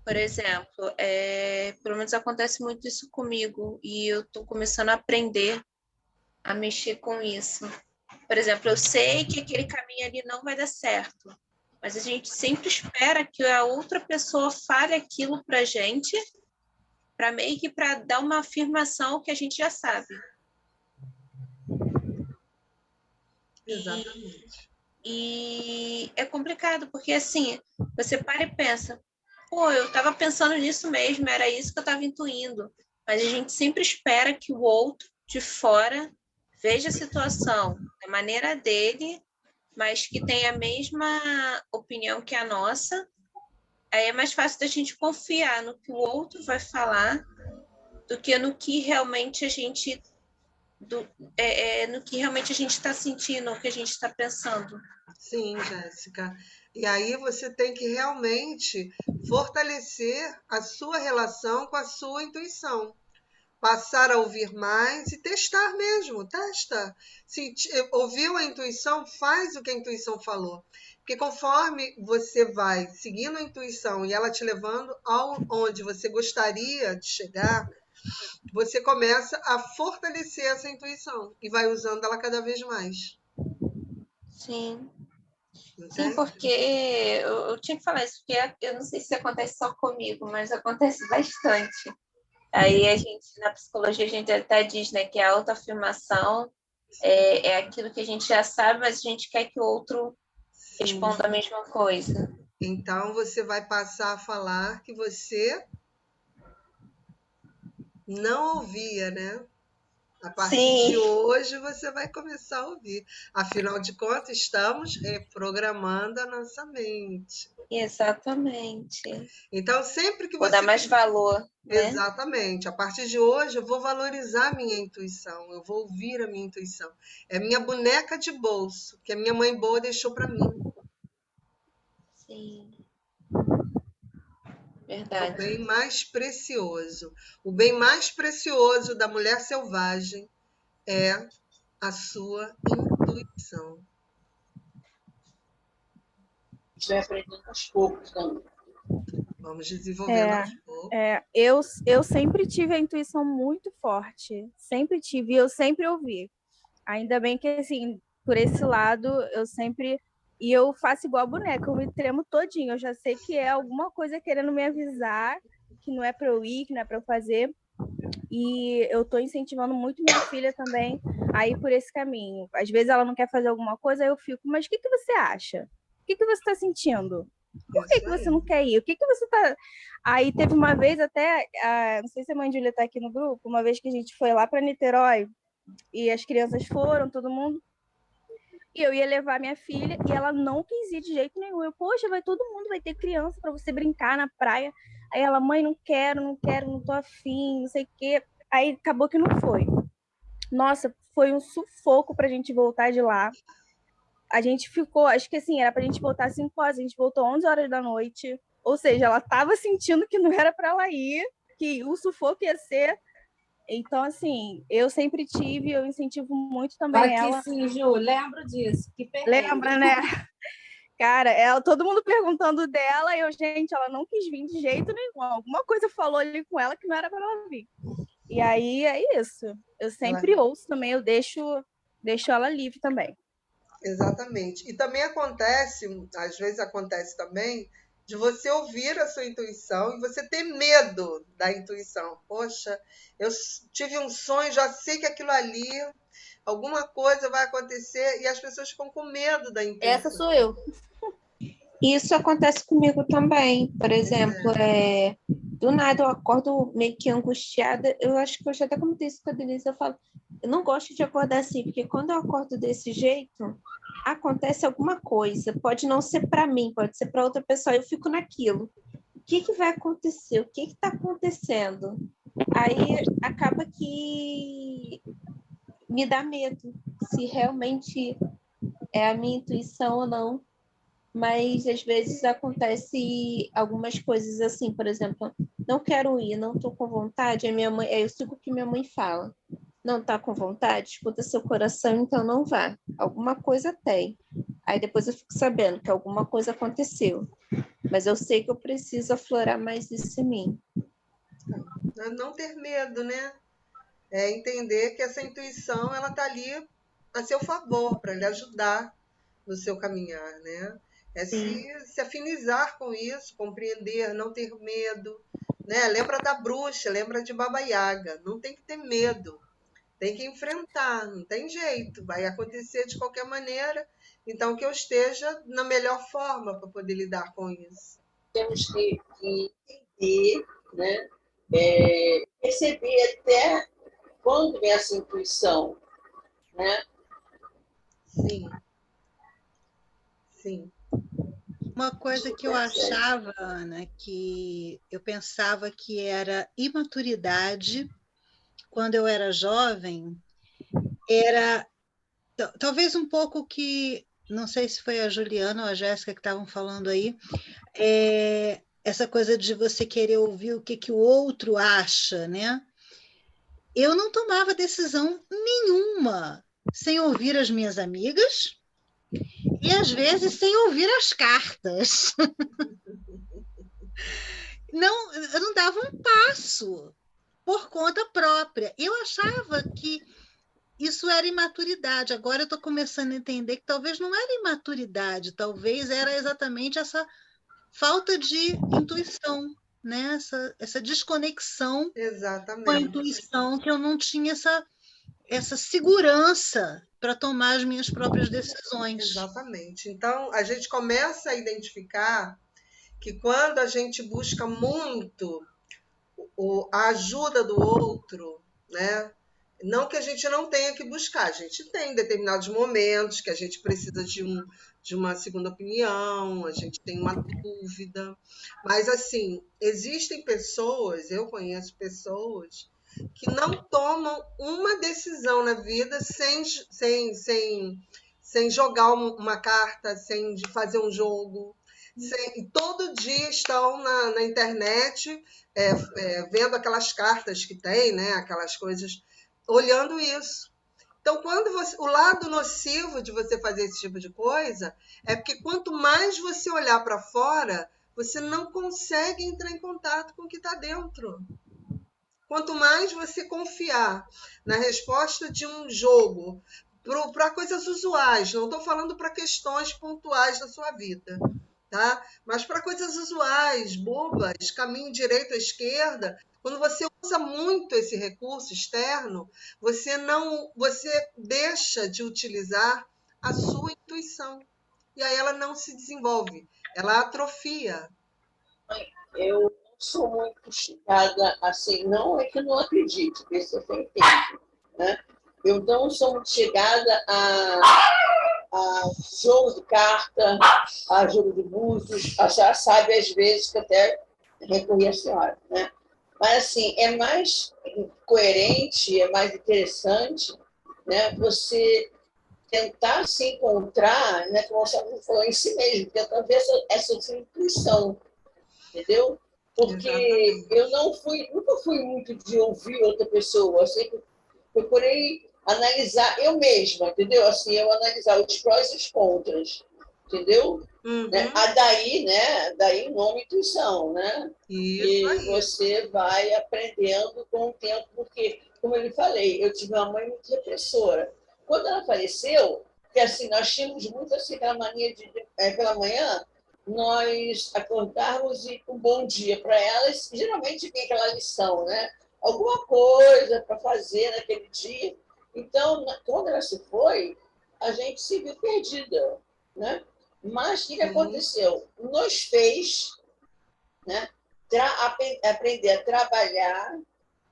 Por exemplo, pelo menos acontece muito isso comigo e eu estou começando a aprender a mexer com isso. Por exemplo, eu sei que aquele caminho ali não vai dar certo, mas a gente sempre espera que a outra pessoa fale aquilo para a gente, para meio que para dar uma afirmação que a gente já sabe. Exatamente. E é complicado, porque assim, você para e pensa, pô, eu estava pensando nisso mesmo, era isso que eu estava intuindo. Mas a gente sempre espera que o outro de fora veja a situação da maneira dele, mas que tenha a mesma opinião que a nossa. Aí é mais fácil da gente confiar no que o outro vai falar do que no que realmente a gente no que realmente a gente está sentindo, o que a gente está pensando. Sim, Jéssica. E aí você tem que realmente fortalecer a sua relação com a sua intuição. Passar a ouvir mais e testar mesmo, testa. Se ouviu a intuição, faz o que a intuição falou. Porque conforme você vai seguindo a intuição e ela te levando onde você gostaria de chegar, você começa a fortalecer essa intuição e vai usando ela cada vez mais. Sim. Sim, Entende? porque eu tinha que falar isso, porque eu não sei se acontece só comigo, mas acontece bastante. Aí a gente, na psicologia, a gente até diz, né, que a autoafirmação é aquilo que a gente já sabe, mas a gente quer que o outro Sim. responda a mesma coisa. Então você vai passar a falar que você não ouvia, né? A partir Sim. de hoje você vai começar a ouvir. Afinal de contas, estamos reprogramando a nossa mente. Exatamente. Então, sempre que Vou você. dar mais valor, né? Exatamente. A partir de hoje, eu vou valorizar a minha intuição, eu vou ouvir a minha intuição. É minha boneca de bolso, que a minha mãe boa deixou para mim. Sim. É o Verdade. bem mais precioso. O bem mais precioso da mulher selvagem é a sua intuição. A gente vai aprendendo aos poucos também. Vamos desenvolvendo aos poucos. Eu sempre tive a intuição muito forte. Sempre tive, e eu sempre ouvi. Ainda bem que, assim, por esse lado, eu sempre... E eu faço igual a boneca, eu me tremo todinho. Eu já sei que é alguma coisa querendo me avisar, que não é para eu ir, que não é para eu fazer. E eu tô incentivando muito minha filha também a ir por esse caminho. Às vezes ela não quer fazer alguma coisa, aí eu fico, mas o que você acha? O que você está sentindo? Por que você não quer ir? O que você tá... Aí teve uma vez até, não sei se a mãe Júlia tá aqui no grupo, uma vez que a gente foi lá para Niterói, e as crianças foram, todo mundo, e eu ia levar minha filha, e ela não quis ir de jeito nenhum. Eu, poxa, vai todo mundo, vai ter criança para você brincar na praia. Aí ela, mãe, não quero, não tô afim, não sei o quê. Aí acabou que não foi. Nossa, foi um sufoco pra gente voltar de lá. A gente ficou, acho que assim, era pra gente voltar às 5 horas, a gente voltou 11 horas da noite. Ou seja, ela tava sentindo que não era pra ela ir, que o sufoco ia ser. Então, assim, eu sempre tive, eu incentivo muito também ela. Aqui sim, Ju, lembro disso. Que perrengue. Lembra, né? Cara, todo mundo perguntando dela, e eu, gente, ela não quis vir de jeito nenhum. Alguma coisa falou ali com ela que não era para ela vir. E aí é isso. Eu sempre ouço também, eu deixo ela livre também. Exatamente. E também acontece, às vezes acontece também, de você ouvir a sua intuição e você ter medo da intuição. Poxa, eu tive um sonho, já sei que aquilo ali, alguma coisa vai acontecer, e as pessoas ficam com medo da intuição. Essa sou eu. Isso acontece comigo também. Por exemplo, do nada eu acordo meio que angustiada. Eu acho que eu já até comentei isso com a Denise. Eu falo, eu não gosto de acordar assim, porque quando eu acordo desse jeito, acontece alguma coisa. Pode não ser para mim, pode ser para outra pessoa. Eu fico naquilo. O que vai acontecer? O que está acontecendo? Aí acaba que me dá medo se realmente é a minha intuição ou não. Mas às vezes acontece algumas coisas assim, por exemplo, não quero ir, não estou com vontade, a minha mãe, eu sigo o que minha mãe fala. Não está com vontade? Escuta seu coração, então não vá. Alguma coisa tem. Aí depois eu fico sabendo que alguma coisa aconteceu. Mas eu sei que eu preciso aflorar mais isso em mim. Não ter medo, né? É entender que essa intuição ela está ali a seu favor, para lhe ajudar no seu caminhar, né? É se afinizar com isso, compreender, não ter medo, né? Lembra da bruxa, lembra de Baba Yaga, não tem que ter medo, tem que enfrentar, não tem jeito, vai acontecer de qualquer maneira, então que eu esteja na melhor forma para poder lidar com isso. Temos que entender, né? Perceber até quando vem essa intuição, né? Sim. Sim. Uma coisa que eu achava, Ana, que eu pensava que era imaturidade quando eu era jovem, era talvez um pouco que, não sei se foi a Juliana ou a Jéssica que estavam falando aí, essa coisa de você querer ouvir o que o outro acha, né? Eu não tomava decisão nenhuma sem ouvir as minhas amigas e, às vezes, sem ouvir as cartas. Não, eu não dava um passo, por conta própria. Eu achava que isso era imaturidade. Agora eu estou começando a entender que talvez não era imaturidade, talvez era exatamente essa falta de intuição, né? Essa desconexão com a Exatamente. intuição, que eu não tinha essa segurança para tomar as minhas próprias decisões. Exatamente. Então, a gente começa a identificar que quando a gente busca muito a ajuda do outro, né? Não que a gente não tenha que buscar, a gente tem determinados momentos que a gente precisa de uma segunda opinião, a gente tem uma dúvida, mas assim, existem pessoas, eu conheço pessoas que não tomam uma decisão na vida sem jogar uma carta, sem fazer um jogo. Todo dia estão na internet vendo aquelas cartas que tem, né? Aquelas coisas, olhando isso. Então, o lado nocivo de você fazer esse tipo de coisa é porque quanto mais você olhar para fora, você não consegue entrar em contato com o que está dentro. Quanto mais você confiar na resposta de um jogo para coisas usuais, não estou falando para questões pontuais da sua vida, tá? Mas para coisas usuais, bobas, caminho direito à esquerda, quando você usa muito esse recurso externo, você deixa de utilizar a sua intuição. E aí ela não se desenvolve, ela atrofia. Eu não sou muito chegada assim, não é que eu não acredito, ver se você entende, né? Eu não sou muito chegada a jogo de carta, a jogo de búzios, já sabe às vezes que até recorri à senhora, né? Mas assim, é mais coerente, é mais interessante, né? Você tentar se encontrar, né, como você falou, em si mesmo, tentar ver essa sua intuição, entendeu? Porque eu nunca fui muito de ouvir outra pessoa, eu sempre procurei analisar eu mesma, entendeu? Assim, eu analisar os prós e os contras, entendeu? Uhum. Daí o nome intuição, né? Isso aí. E você vai aprendendo com o tempo, porque, como eu lhe falei, eu tive uma mãe muito repressora. Quando ela faleceu, que assim, nós tínhamos muito assim, aquela mania de, pela manhã, nós acordarmos e um bom dia para elas, geralmente tem aquela lição, né? Alguma coisa para fazer naquele dia. Então, quando ela se foi, a gente se viu perdida, né? Mas o que aconteceu? Nos fez, né, aprender a trabalhar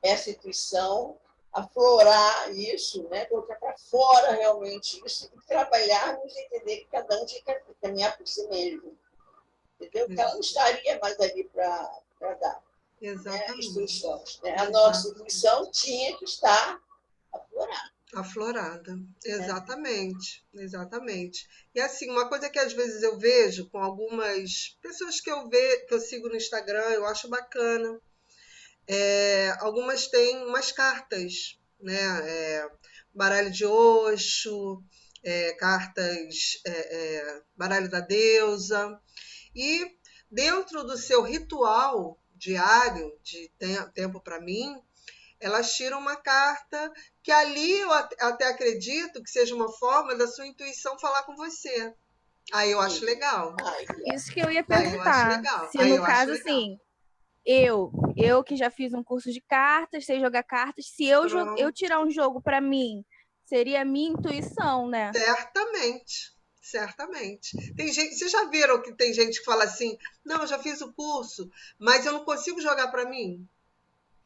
essa intuição, aflorar isso, né, colocar para fora realmente isso, e trabalharmos e entender que cada um tinha que caminhar por si mesmo. Entendeu? Que ela não estaria mais ali para dar, né, instruções. Né? A nossa intuição tinha que estar aflorada. Aflorada, exatamente, exatamente. E assim, uma coisa que às vezes eu vejo com algumas pessoas que eu sigo no Instagram, eu acho bacana. Algumas têm umas cartas, né? Baralho de Oxo, cartas, baralho da deusa. E dentro do seu ritual diário de tempo para mim, elas tiram uma carta que ali eu até acredito que seja uma forma da sua intuição falar com você. Aí eu acho legal. Isso que eu ia perguntar. Se Aí no eu acho caso, legal. assim, eu que já fiz um curso de cartas, sei jogar cartas, se eu tirar um jogo para mim, seria a minha intuição, né? Certamente. Certamente. Tem gente, vocês já viram que tem gente que fala assim: não, eu já fiz o curso, mas eu não consigo jogar para mim?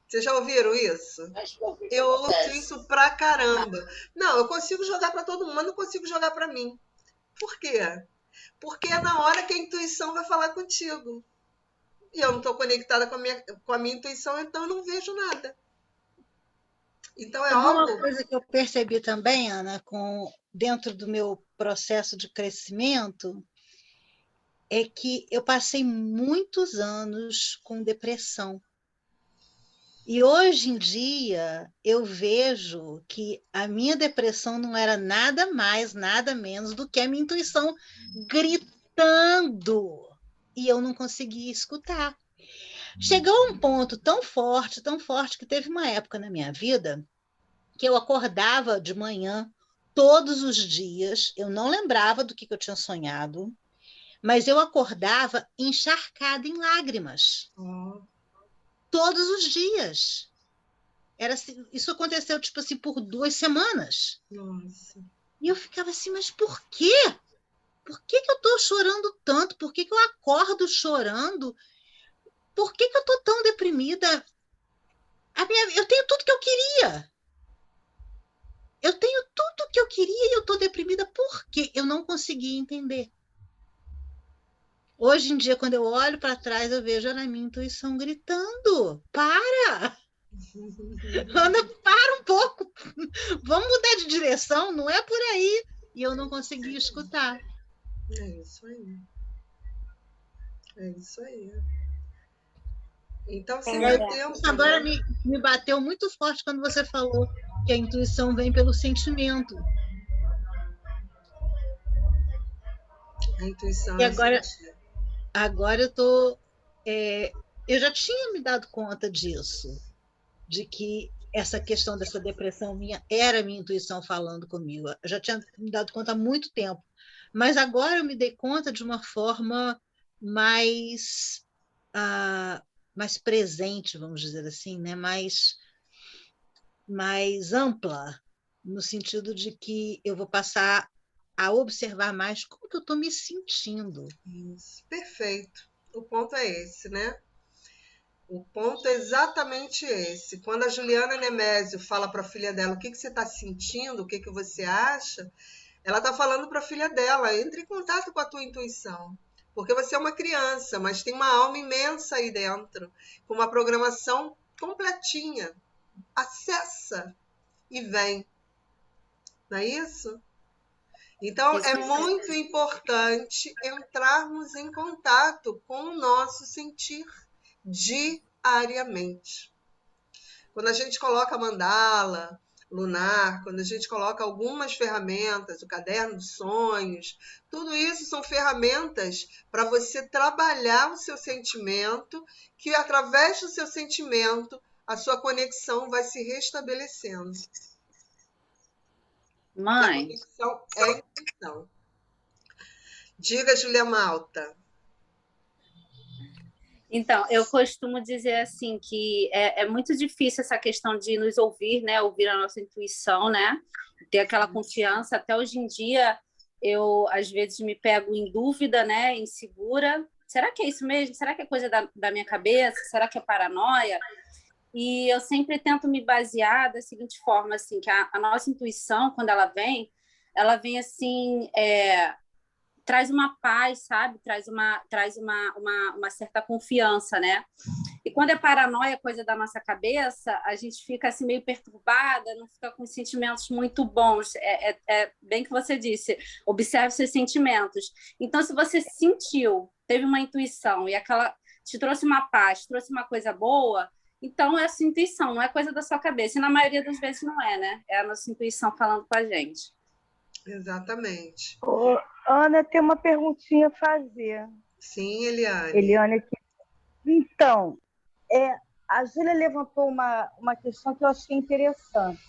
Vocês já ouviram isso? Eu ouço isso pra caramba. Não, eu consigo jogar para todo mundo, mas não consigo jogar para mim. Por quê? Porque é na hora que a intuição vai falar contigo. E eu não estou conectada com a minha intuição, então eu não vejo nada. Então é Uma algo... coisa que eu percebi também, Ana, dentro do meu processo de crescimento, é que eu passei muitos anos com depressão. E hoje em dia eu vejo que a minha depressão não era nada mais, nada menos do que a minha intuição gritando. E eu não conseguia escutar. Chegou a um ponto tão forte, que teve uma época na minha vida que eu acordava de manhã todos os dias, eu não lembrava do que eu tinha sonhado, mas eu acordava encharcada em lágrimas. Todos os dias. Isso aconteceu, tipo assim, por 2 semanas. Nossa. E eu ficava assim, mas por quê? Por que eu estou chorando tanto? Por que eu acordo chorando? Por que eu estou tão deprimida? Eu tenho tudo que eu queria. Eu tenho tudo que eu queria e eu estou deprimida. Por quê? Eu não conseguia entender. Hoje em dia, quando eu olho para trás, eu vejo a minha intuição gritando. Para! Ana, para um pouco. Vamos mudar de direção, não é por aí. E eu não consegui escutar. É isso aí. É isso aí. Então, sem meu tempo. Agora me bateu muito forte quando você falou que a intuição vem pelo sentimento. A intuição e é agora eu tô. Eu já tinha me dado conta disso, de que essa questão dessa depressão minha era a minha intuição falando comigo. Eu já tinha me dado conta há muito tempo, mas agora eu me dei conta de uma forma mais presente, vamos dizer assim, né? mais ampla, no sentido de que eu vou passar a observar mais como que eu estou me sentindo. Isso. Perfeito. O ponto é esse, né? O ponto é exatamente esse. Quando a Juliana Nemésio fala para a filha dela o que você está sentindo, o que você acha, ela está falando para a filha dela, entre em contato com a tua intuição. Porque você é uma criança, mas tem uma alma imensa aí dentro, com uma programação completinha. Acessa e vem. Não é isso? Então, é muito importante entrarmos em contato com o nosso sentir diariamente. Quando a gente coloca mandala lunar, quando a gente coloca algumas ferramentas, o caderno dos sonhos, tudo isso são ferramentas para você trabalhar o seu sentimento, que através do seu sentimento a sua conexão vai se restabelecendo. Mãe. A conexão é a intuição. Diga, Julia Malta. Então, eu costumo dizer assim que é muito difícil essa questão de nos ouvir, né? Ouvir a nossa intuição, né? Ter aquela confiança. Até hoje em dia, eu às vezes me pego em dúvida, né? Insegura. Será que é isso mesmo? Será que é coisa da minha cabeça? Será que é paranoia? E eu sempre tento me basear da seguinte forma, assim, que a nossa intuição, quando ela vem assim, traz uma paz, sabe? Traz uma certa confiança, né? E quando é paranoia, coisa da nossa cabeça, a gente fica assim meio perturbada, não fica com sentimentos muito bons. É bem que você disse, observe seus sentimentos. Então, se você sentiu, teve uma intuição e aquela te trouxe uma paz, trouxe uma coisa boa, então é a sua intuição, não é coisa da sua cabeça. E na maioria das vezes não é, né? É a nossa intuição falando com a gente. Exatamente. Ô, Ana, tem uma perguntinha a fazer. Sim, Eliane. Eliane aqui. Então, a Júlia levantou uma questão que eu achei interessante.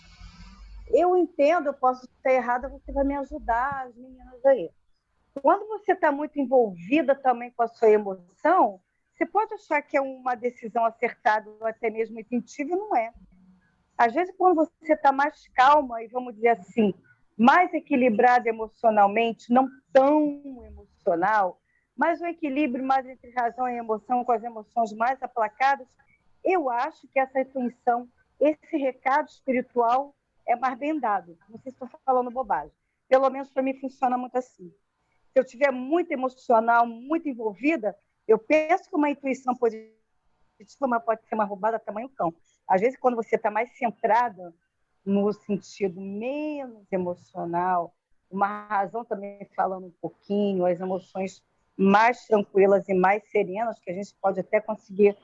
Eu entendo, eu posso estar errada, você vai me ajudar, as meninas aí. Quando você está muito envolvida também com a sua emoção, você pode achar que é uma decisão acertada ou até mesmo intuitiva, e não é. Às vezes, quando você está mais calma e, vamos dizer assim, mais equilibrada emocionalmente, não tão emocional, mas um equilíbrio mais entre razão e emoção, com as emoções mais aplacadas, eu acho que essa intuição, esse recado espiritual é mais bem dado. Não sei se estou falando bobagem. Pelo menos para mim funciona muito assim. Se eu estiver muito emocional, muito envolvida, eu penso que uma intuição positiva, mas pode ser uma roubada tamanho cão. Às vezes, quando você está mais centrada no sentido menos emocional, uma razão também falando um pouquinho, as emoções mais tranquilas e mais serenas, que a gente pode até conseguir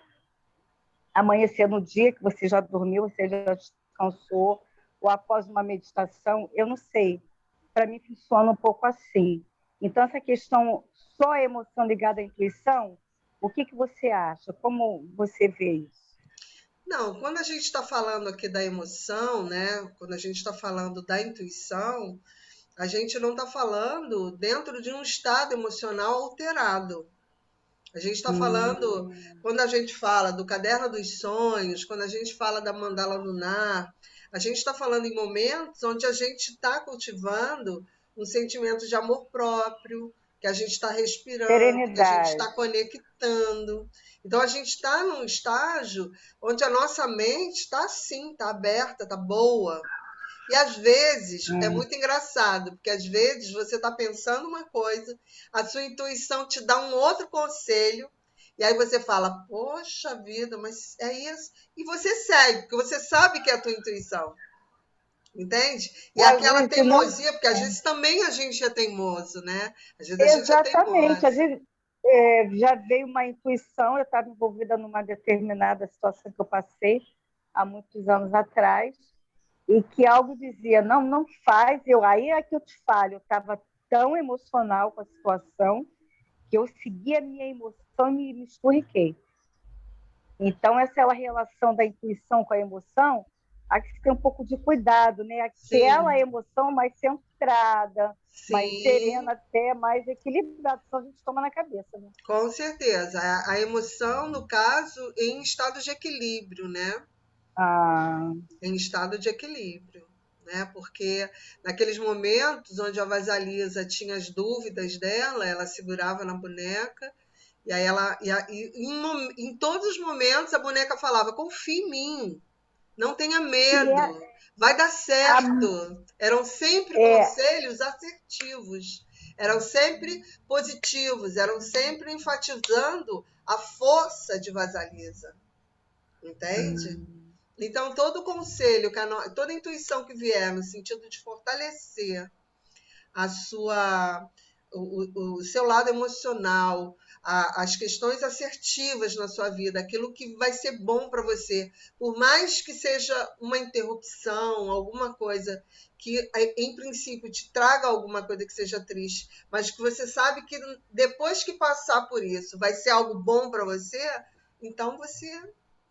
amanhecer no dia que você já dormiu, você já descansou, ou após uma meditação, eu não sei. Para mim, funciona um pouco assim. Então, essa questão só a emoção ligada à intuição, O que você acha? Como você vê isso? Não, quando a gente está falando aqui da emoção, né? Quando a gente está falando da intuição, a gente não está falando dentro de um estado emocional alterado. A gente está falando, quando a gente fala do caderno dos sonhos, quando a gente fala da mandala lunar, a gente está falando em momentos onde a gente está cultivando um sentimento de amor próprio, que a gente está respirando, que a gente está Serenidade. conectando. Então, a gente está num estágio onde a nossa mente está assim, está aberta, está boa. E às vezes é muito engraçado, porque às vezes você está pensando uma coisa, a sua intuição te dá um outro conselho, e aí você fala, poxa vida, mas é isso. E você segue, porque você sabe que é a tua intuição. Entende? E Às aquela vezes não. teimosia, porque às vezes também a gente é teimoso, né? Às vezes a gente é Exatamente. Às teimoso. vezes já veio uma intuição, eu estava envolvida numa determinada situação que eu passei há muitos anos atrás, e que algo dizia, não, não faz, aí é que eu te falho, eu estava tão emocional com a situação, que eu segui a minha emoção e me escorriquei. Então, essa é a relação da intuição com a emoção, há que ter um pouco de cuidado, né? Aquela emoção mais centrada, mais serena, até mais equilibrada, senão a gente toma na cabeça, né? Com certeza. A emoção, no caso, em estado de equilíbrio, né? Em estado de equilíbrio, né? Porque naqueles momentos onde a Vasalisa tinha as dúvidas dela, ela segurava na boneca, e aí em todos os momentos a boneca falava: confia em mim, não tenha medo, vai dar certo. Eram sempre conselhos assertivos, eram sempre positivos, eram sempre enfatizando a força de Vasalisa, entende? Então, todo conselho, toda intuição que vier no sentido de fortalecer o seu lado emocional, as questões assertivas na sua vida, aquilo que vai ser bom para você, por mais que seja uma interrupção, alguma coisa que, em princípio, te traga alguma coisa que seja triste, mas que você sabe que depois que passar por isso vai ser algo bom para você, então você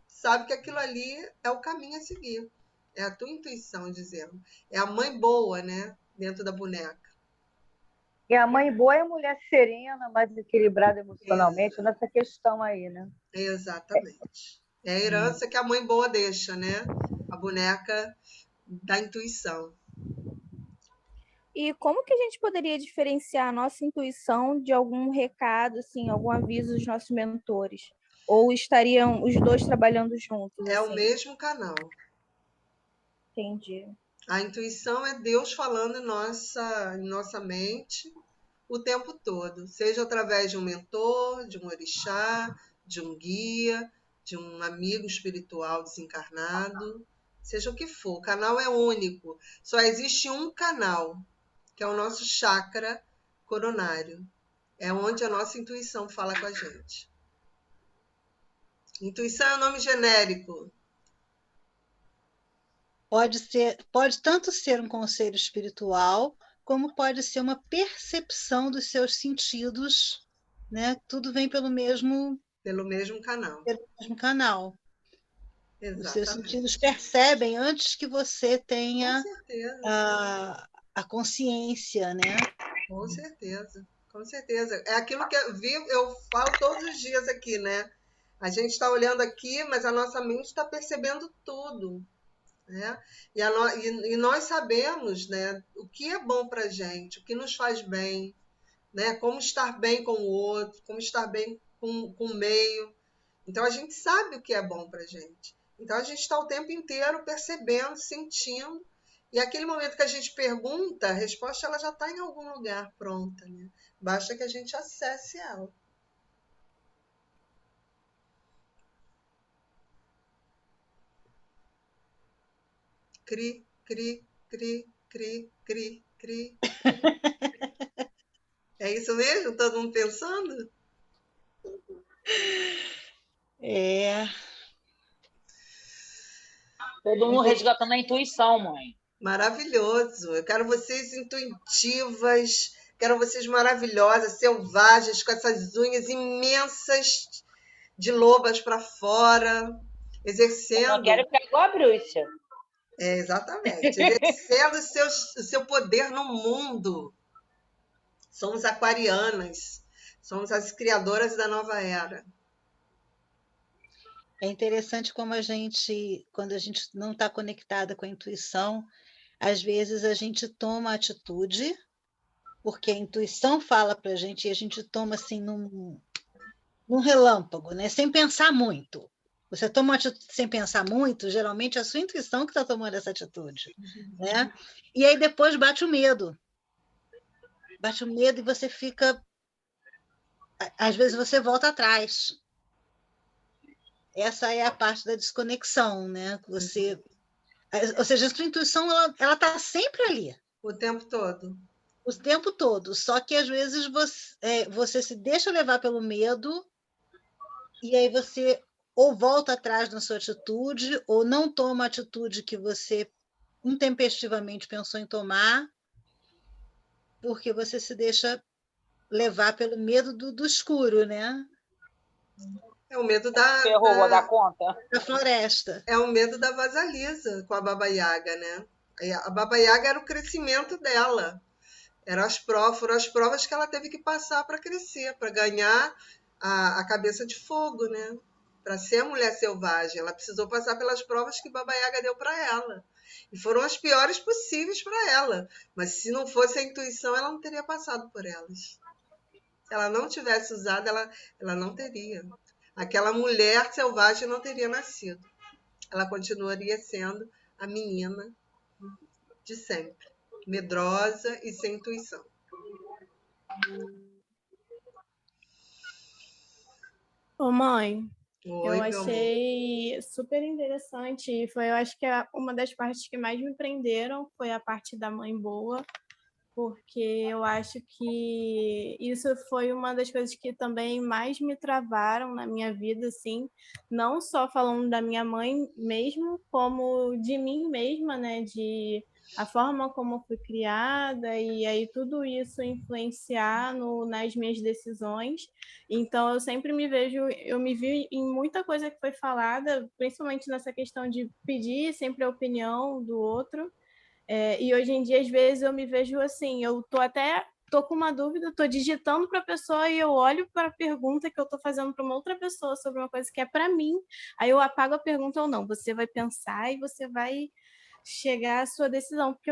sabe que aquilo ali é o caminho a seguir. É a tua intuição dizendo. É a mãe boa, né? Dentro da boneca. E a mãe boa é a mulher serena, mais equilibrada emocionalmente, nessa questão aí, né? Exatamente. É a herança que a mãe boa deixa, né? A boneca da intuição. E como que a gente poderia diferenciar a nossa intuição de algum recado, assim, algum aviso dos nossos mentores? Ou estariam os dois trabalhando juntos? É assim? o mesmo canal. Entendi. A intuição é Deus falando em nossa mente o tempo todo, seja através de um mentor, de um orixá, de um guia, de um amigo espiritual desencarnado, seja o que for. O canal é único. Só existe um canal, que é o nosso chakra coronário. É onde a nossa intuição fala com a gente. Intuição é um nome genérico. Pode tanto ser um conselho espiritual, como pode ser uma percepção dos seus sentidos, né? Tudo vem pelo mesmo canal. Pelo mesmo canal. Exatamente. Os seus sentidos percebem antes que você tenha a consciência, né? Com certeza, com certeza. É aquilo que eu falo todos os dias aqui, né? A gente está olhando aqui, mas a nossa mente está percebendo tudo, né? E nós sabemos, né, o que é bom para a gente, o que nos faz bem, né? Como estar bem com o outro, como estar bem com o meio. Então, a gente sabe o que é bom para a gente. Então, a gente está o tempo inteiro percebendo, sentindo. E aquele momento que a gente pergunta, a resposta ela já está em algum lugar pronta, né? Basta que a gente acesse ela. Cri, cri, cri, cri, cri, cri. É isso mesmo? Todo mundo pensando? É. Todo mundo resgatando a intuição, mãe. Maravilhoso. Eu quero vocês intuitivas, Quero vocês maravilhosas, selvagens, com essas unhas imensas de lobas para fora, Eu não exercendo. quero ficar igual a Brússia. Exatamente, exercendo o seu poder no mundo. Somos aquarianas, somos as criadoras da nova era. É interessante como quando a gente não está conectada com a intuição, às vezes a gente toma atitude, porque a intuição fala para a gente e a gente toma assim num relâmpago, né? Sem pensar muito. Você toma uma atitude sem pensar muito, geralmente é a sua intuição que está tomando essa atitude, né? E aí depois bate o medo. Bate o medo e você fica... Às vezes você volta atrás. Essa é a parte da desconexão, né? Ou seja, a sua intuição ela está sempre ali. O tempo todo. O tempo todo. Só que às vezes você se deixa levar pelo medo e aí você ou volta atrás na sua atitude ou não toma a atitude que você intempestivamente pensou em tomar porque você se deixa levar pelo medo do escuro, né? É o medo Ferrou, vou dar conta. Da floresta. É o medo da Vasalisa com a Baba Yaga, né? A Baba Yaga era o crescimento dela. Foram as provas que ela teve que passar para crescer, para ganhar a cabeça de fogo, né? Para ser a mulher selvagem. Ela precisou passar pelas provas que Baba Yaga deu para ela. E foram as piores possíveis para ela. Mas se não fosse a intuição, ela não teria passado por elas. Se ela não tivesse usado, ela não teria. Aquela mulher selvagem não teria nascido. Ela continuaria sendo a menina de sempre, medrosa e sem intuição. Ô, mãe, Oi, eu meu amor. achei super interessante. Eu acho que uma das partes que mais me prenderam foi a parte da mãe boa, porque eu acho que isso foi uma das coisas que também mais me travaram na minha vida, assim, não só falando da minha mãe mesmo, como de mim mesma, né, de a forma como eu fui criada e aí tudo isso influenciar nas minhas decisões. Então eu me vi em muita coisa que foi falada, principalmente nessa questão de pedir sempre a opinião do outro. E hoje em dia, às vezes, eu me vejo assim, tô com uma dúvida, tô digitando para a pessoa e eu olho para a pergunta que eu tô fazendo para uma outra pessoa sobre uma coisa que é para mim, aí eu apago a pergunta ou não. Você vai pensar e você vai chegar à sua decisão, porque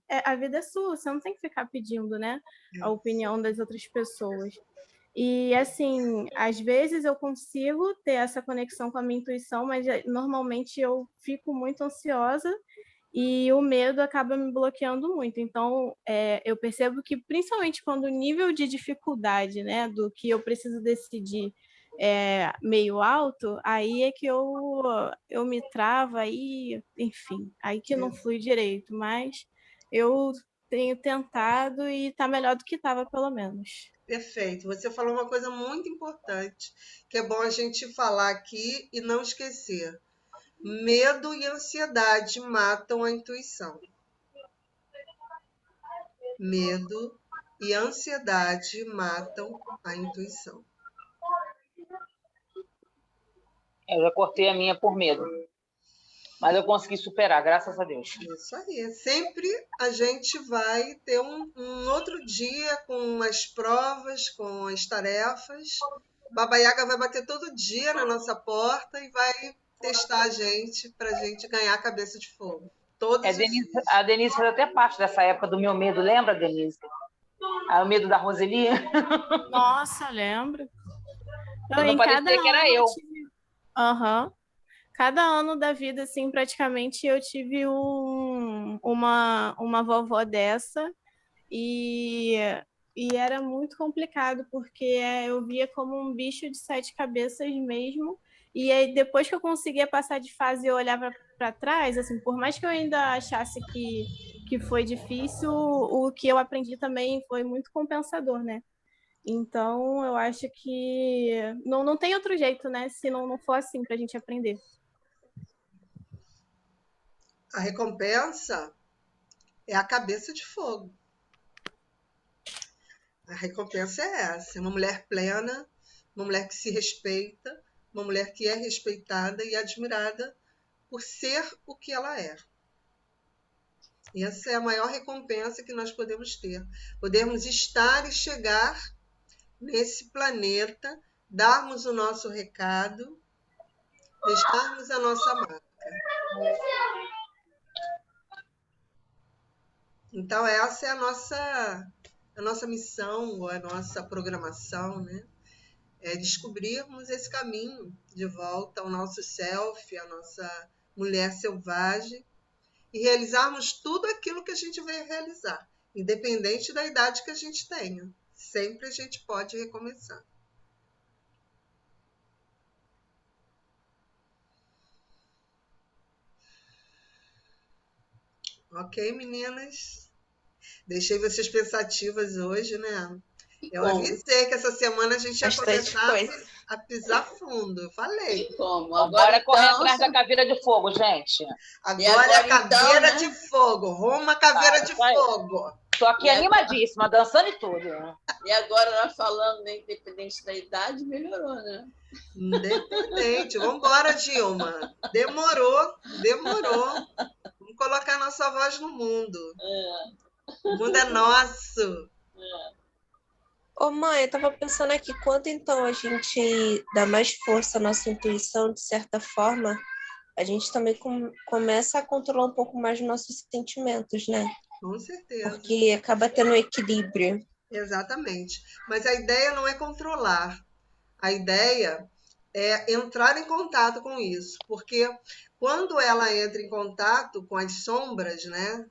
a vida é sua, você não tem que ficar pedindo, né, a opinião das outras pessoas. E, assim, às vezes eu consigo ter essa conexão com a minha intuição, mas normalmente eu fico muito ansiosa e o medo acaba me bloqueando muito. Então, eu percebo que, principalmente quando o nível de dificuldade, né, do que eu preciso decidir é meio alto, aí é que eu me travo, aí, enfim, aí que não flui direito. Mas eu tenho tentado e está melhor do que estava, pelo menos. Perfeito. Você falou uma coisa muito importante, que é bom a gente falar aqui e não esquecer. Medo e ansiedade matam a intuição. Medo e ansiedade matam a intuição. Eu já cortei a minha por medo. Mas eu consegui superar, graças a Deus. Isso aí. Sempre a gente vai ter um outro dia com as provas, com as tarefas. Baba Yaga vai bater todo dia na nossa porta e vai testar a gente para a gente ganhar a cabeça de fogo. Todos os dias. A Denise fez até parte dessa época do meu medo, lembra, Denise? O medo da Roseli? Nossa, lembro. Não parecia que era eu. Aham. Cada ano da vida, assim, praticamente eu tive uma vovó dessa e era muito complicado, porque eu via como um bicho de 7 cabeças mesmo. E aí, depois que eu conseguia passar de fase e eu olhava para trás, assim, por mais que eu ainda achasse que foi difícil, o que eu aprendi também foi muito compensador, né? Então, eu acho que não tem outro jeito, né? Se não for assim para a gente aprender. A recompensa é a cabeça de fogo. A recompensa é essa, é uma mulher plena, uma mulher que se respeita, uma mulher que é respeitada e admirada por ser o que ela é. E essa é a maior recompensa que nós podemos ter. Podemos estar e chegar nesse planeta, darmos o nosso recado, deixarmos a nossa marca. Então, essa é a nossa missão, ou a nossa programação, né? É descobrirmos esse caminho de volta ao nosso self, à nossa mulher selvagem, e realizarmos tudo aquilo que a gente veio realizar, independente da idade que a gente tenha. Sempre a gente pode recomeçar. Ok, meninas? Deixei vocês pensativas hoje, né? Eu avisei que essa semana a gente ia começar a pisar fundo. Eu falei. Como? Agora Agora, correr então, atrás da caveira de fogo, gente. Agora é a então, caveira né? de fogo. Rumo à caveira de fogo. Tô aqui E agora? animadíssima, dançando e tudo. E agora, nós falando, né, independente da idade, melhorou, né? Independente. Vamos embora, Dilma. Demorou. Vamos colocar nossa voz no mundo. O mundo é nosso. Ô, mãe, eu tava pensando aqui, quando então a gente dá mais força à nossa intuição, de certa forma, a gente também começa a controlar um pouco mais os nossos sentimentos, né? Com certeza. Porque acaba tendo um equilíbrio. Exatamente. Mas a ideia não é controlar. A ideia é entrar em contato com isso. Porque quando ela entra em contato com as sombras, né?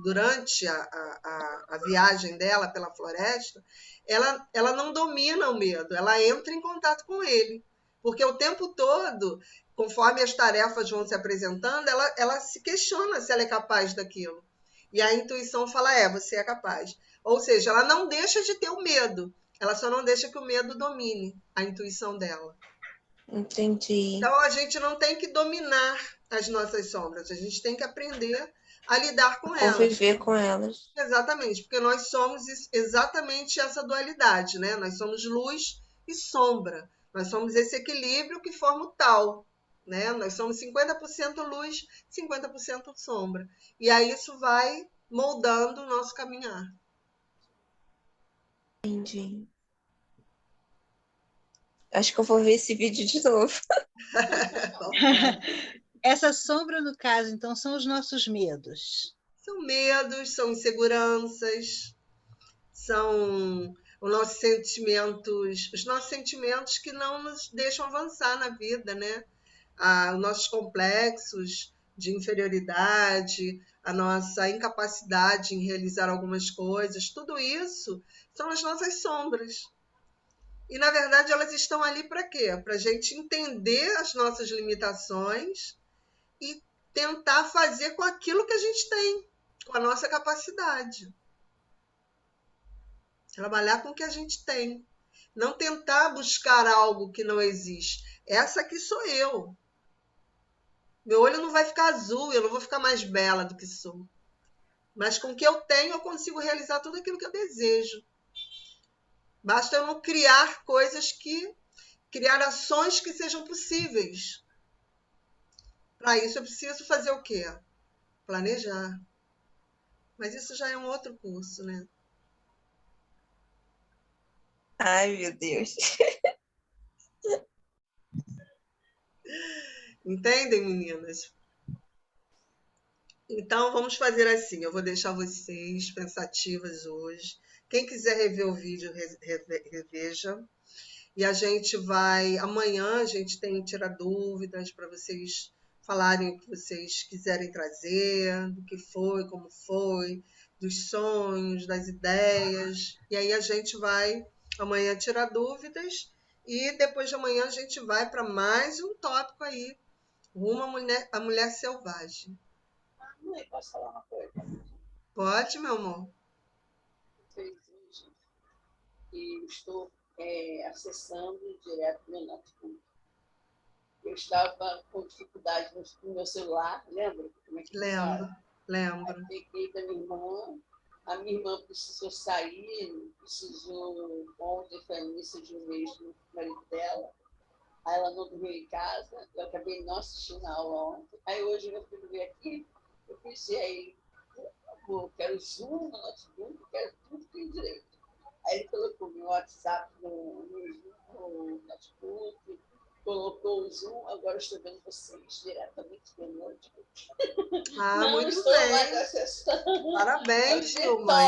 Durante a viagem dela pela floresta, ela não domina o medo, ela entra em contato com ele. Porque o tempo todo, conforme as tarefas vão se apresentando, ela se questiona se ela é capaz daquilo. E a intuição fala, você é capaz. Ou seja, ela não deixa de ter o medo, ela só não deixa que o medo domine a intuição dela. Entendi. Então, a gente não tem que dominar as nossas sombras, a gente tem que aprender a lidar com elas. Conviver com elas. Exatamente, porque nós somos exatamente essa dualidade, né? Nós somos luz e sombra. Nós somos esse equilíbrio que forma o tal, né? Nós somos 50% luz, 50% sombra. E aí isso vai moldando o nosso caminhar. Entendi. Acho que eu vou ver esse vídeo de novo. Essa sombra, no caso, então, são os nossos medos. São medos, são inseguranças, são os nossos sentimentos que não nos deixam avançar na vida, né? Os nossos complexos de inferioridade, a nossa incapacidade em realizar algumas coisas, tudo isso são as nossas sombras. E, na verdade, elas estão ali para quê? Para a gente entender as nossas limitações e tentar fazer com aquilo que a gente tem, com a nossa capacidade. Trabalhar com o que a gente tem. Não tentar buscar algo que não existe. Essa aqui sou eu. Meu olho não vai ficar azul, eu não vou ficar mais bela do que sou. Mas com o que eu tenho, eu consigo realizar tudo aquilo que eu desejo. Basta eu não criar criar ações que sejam possíveis. Para isso, eu preciso fazer o quê? Planejar. Mas isso já é um outro curso, né? Ai, meu Deus. Entendem, meninas? Então, vamos fazer assim. Eu vou deixar vocês pensativas hoje. Quem quiser rever o vídeo, reveja. E a gente vai... Amanhã a gente tem tirar dúvidas para vocês falarem o que vocês quiserem trazer, do que foi, como foi, dos sonhos, das ideias. E aí a gente vai amanhã tirar dúvidas e depois de amanhã a gente vai para mais um tópico aí, rumo à mulher selvagem. Mãe, posso falar uma coisa? Pode, meu amor? Fez hoje e estou acessando direto meu notebook. Eu estava com dificuldade no meu celular, lembra? Como é que Lembro. Aí peguei da minha irmã, A minha irmã precisou sair, ontem foi a missa de um mês do marido dela. Aí ela não dormiu em casa, eu acabei não assistindo a aula ontem. Aí hoje meu filho veio aqui, eu pensei aí, por favor, quero Zoom no notebook, quero tudo que tem direito. Aí ele colocou meu WhatsApp no notebook, colocou o Zoom, agora eu estou vendo vocês diretamente pelo notebook. Não muito estou bem. mais acessando. Parabéns, Gilma.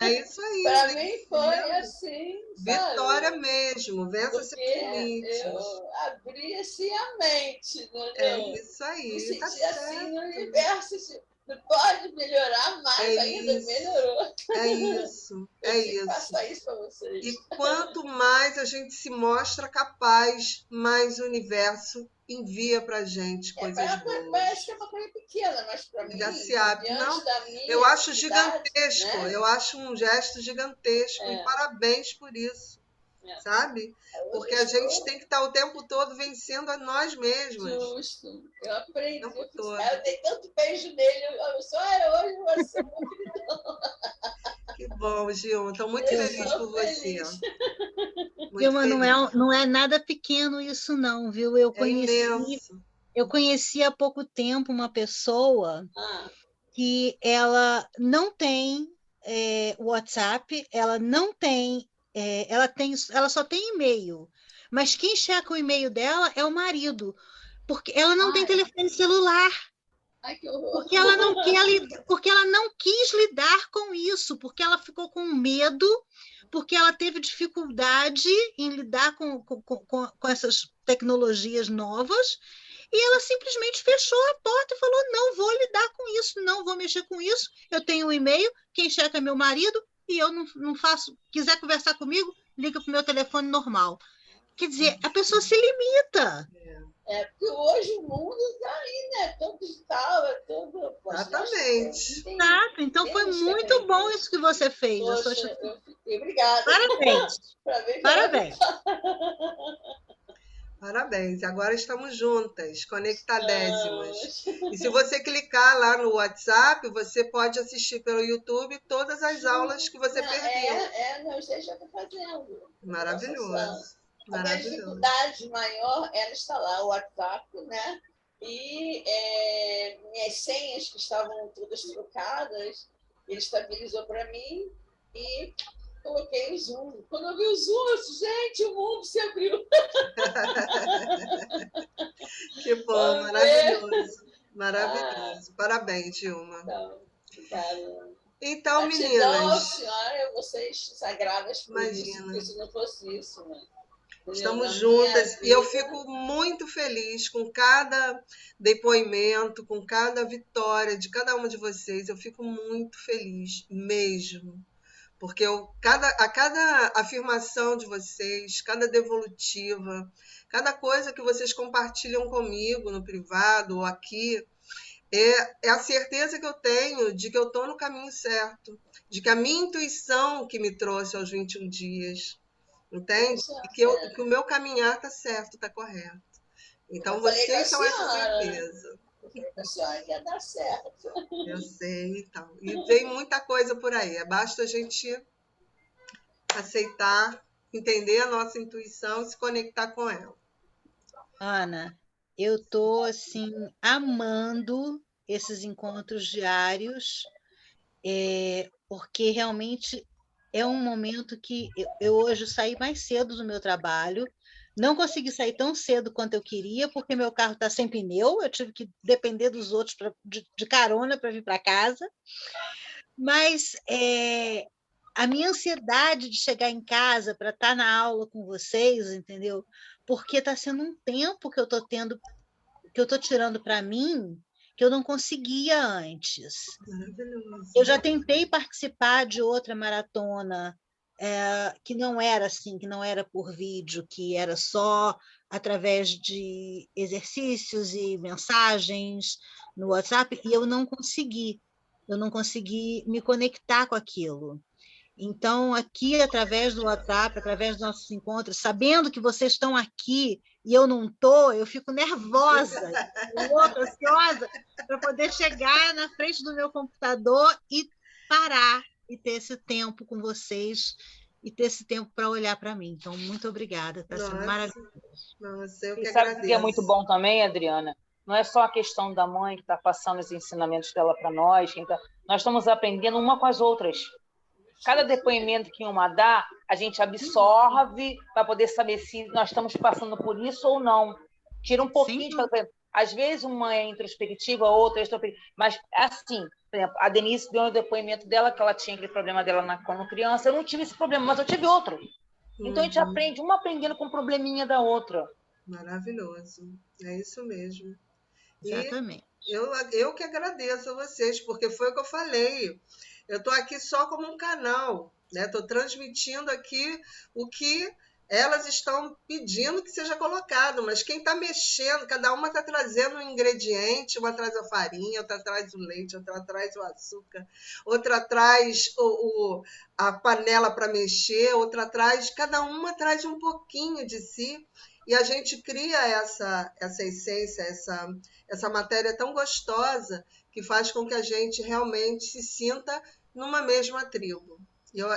É isso aí. Para mim foi assim, vitória sabe? mesmo, vença seus limites. Eu abri assim a mente, entendeu? É isso aí. Me senti tá assim certo. no universo, assim, não pode melhorar mais, ainda isso. melhorou. É isso, é isso. Faça isso para vocês. E quanto mais a gente se mostra capaz, mais o universo envia para a gente coisas boas. Parece que é uma coisa pequena, mas para mim, não, da minha eu acho atividade, gigantesco, né? eu acho um gesto gigantesco, e parabéns por isso, sabe? Porque a gente tem que estar o tempo todo vencendo a nós mesmos. Justo, eu aprendi. Eu dei tanto beijo nele, eu só hoje você é muito queridão. Que bom, Gilma, estou muito feliz por você. Gilma, não é nada pequeno isso não, viu? Eu conheci há pouco tempo uma pessoa que ela não tem WhatsApp, ela não tem, ela só tem e-mail, mas quem checa o e-mail dela é o marido, porque ela não tem telefone celular. Ai, que horror. Porque ela não quis lidar com isso, porque ela ficou com medo, porque ela teve dificuldade em lidar com essas tecnologias novas, e ela simplesmente fechou a porta e falou, não vou lidar com isso, não vou mexer com isso, eu tenho um e-mail, quem checa é meu marido, e eu não faço, quiser conversar comigo, liga para o meu telefone normal. Quer dizer, a pessoa se limita. Porque hoje o mundo está aí, né? Todo digital, tudo. Exatamente. Exato. Então foi muito bom isso que você fez. Poxa, eu fiquei. Obrigada. Parabéns. Parabéns. Parabéns. Agora estamos juntas, conectadésimas. E se você clicar lá no WhatsApp, você pode assistir pelo YouTube todas as aulas que você perdeu. Não, isso aí já está fazendo. Maravilhoso. A minha dificuldade maior era instalar o WhatsApp, né? E minhas senhas, que estavam todas trocadas, ele estabilizou para mim e coloquei o Zoom. Quando eu vi o Zoom, eu disse, gente, o mundo se abriu. Que bom, maravilhoso. Maravilhoso. Parabéns, Gilma. Então, meninas. Senhora, vocês sagradas por isso, porque se não fosse isso, né? Estamos juntas e eu fico muito feliz com cada depoimento, com cada vitória de cada uma de vocês. Eu fico muito feliz mesmo, porque a cada afirmação de vocês, cada devolutiva, cada coisa que vocês compartilham comigo no privado ou aqui, é a certeza que eu tenho de que eu estou no caminho certo, de que a minha intuição que me trouxe aos 21 dias, entende? E que o meu caminhar está certo, está correto. Então, vocês são essa certeza. A senhora quer dar certo. Eu sei, então. E vem muita coisa por aí. Basta a gente aceitar, entender a nossa intuição e se conectar com ela. Ana, eu estou assim, amando esses encontros diários, porque realmente é um momento que eu hoje saí mais cedo do meu trabalho, não consegui sair tão cedo quanto eu queria, porque meu carro está sem pneu, eu tive que depender dos outros de carona para vir para casa, mas a minha ansiedade de chegar em casa para estar na aula com vocês, entendeu? Porque está sendo um tempo que eu estou tendo, que eu estou tirando para mim, que eu não conseguia antes. Eu já tentei participar de outra maratona, que não era assim, que não era por vídeo, que era só através de exercícios e mensagens no WhatsApp, e eu não consegui me conectar com aquilo. Então, aqui, através do WhatsApp, através dos nossos encontros, sabendo que vocês estão aqui e eu não estou, eu fico nervosa, louca, ansiosa, para poder chegar na frente do meu computador e parar e ter esse tempo com vocês e ter esse tempo para olhar para mim. Então, muito obrigada, está sendo maravilhoso. Nossa, eu E que sabe o que é agradeço. muito bom também, Adriana? Não é só a questão da mãe que está passando os ensinamentos dela para nós, nós estamos aprendendo uma com as outras. Cada depoimento que uma dá, a gente absorve para poder saber se nós estamos passando por isso ou não. Tira um pouquinho de... Às vezes uma é introspectiva, outra é extrospectiva. Mas, assim, por exemplo, a Denise deu um depoimento dela, que ela tinha aquele problema dela quando criança. Eu não tive esse problema, mas eu tive outro. Então, a gente aprende, uma aprendendo com o probleminha da outra. Maravilhoso. É isso mesmo. Exatamente. E eu que agradeço a vocês, porque foi o que eu falei. Eu estou aqui só como um canal, né? Estou transmitindo aqui o que elas estão pedindo que seja colocado, mas quem está mexendo, cada uma está trazendo um ingrediente, uma traz a farinha, outra traz o leite, outra traz o açúcar, outra traz a panela para mexer, outra traz, cada uma traz um pouquinho de si, e a gente cria essa essência, essa matéria tão gostosa que faz com que a gente realmente se sinta numa mesma tribo.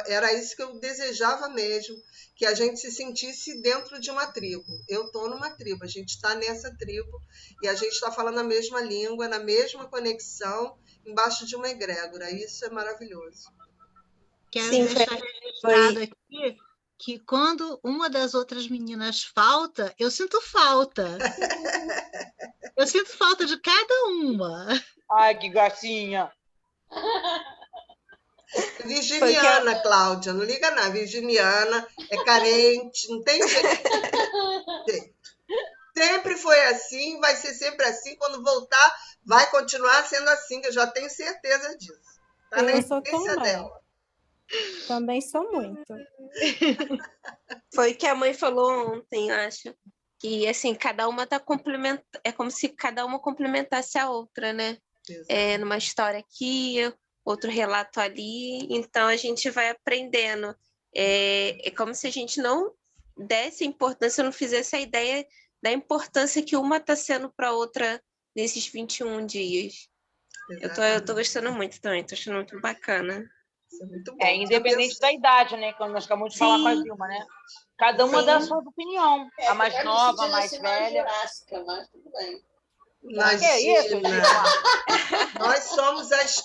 Era isso que eu desejava mesmo, que a gente se sentisse dentro de uma tribo. Eu estou numa tribo, a gente está nessa tribo e a gente está falando a mesma língua, na mesma conexão, embaixo de uma egrégora. Isso é maravilhoso. Quero deixar registrado aqui que quando uma das outras meninas falta, eu sinto falta. Eu sinto falta de cada uma. Ai, que gatinha! Virginiana, Cláudia, não liga não. Virginiana é carente, não tem jeito. Sempre foi assim, vai ser sempre assim. Quando voltar, vai continuar sendo assim, que eu já tenho certeza disso. Tá na essência dela. Também sou muito. Foi o que a mãe falou ontem, eu acho. Que, assim, cada uma tá complementando... É como se cada uma complementasse a outra, né? Numa história aqui, outro relato ali. Então, a gente vai aprendendo. É como se a gente não desse importância, não fizesse a ideia da importância que uma está sendo para a outra nesses 21 dias. Eu tô gostando muito também, tô achando muito bacana. Isso é muito bom. Independente da idade, né? Quando nós acabamos de falar com a Dilma, né? Cada uma dá a sua opinião. A mais nova, a mais velha. Jurássica, mas tudo bem. Imagina. Nós somos as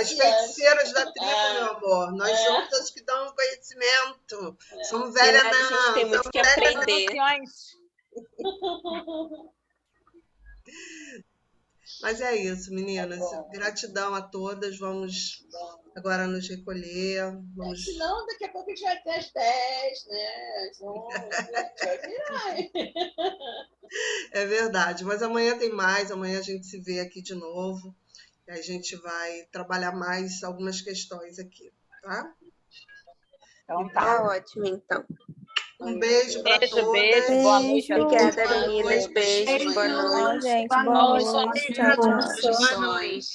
feiticeiras da tribo, meu amor. Nós somos as que dão conhecimento. Somos velhas, não. A gente tem muito que aprender. Mas é isso, meninas. Gratidão a todas. Vamos agora nos recolher. Senão, daqui a pouco a gente vai até às 10, né? É verdade. Mas amanhã tem mais. Amanhã a gente se vê aqui de novo. E a gente vai trabalhar mais algumas questões aqui, tá? Então, tá ótimo, então. Um beijo para todas. Beijo, boa noite. Obrigada, meninas. Beijos, boa noite. Gente, boa noite. Tchau, tchau. Boa noite.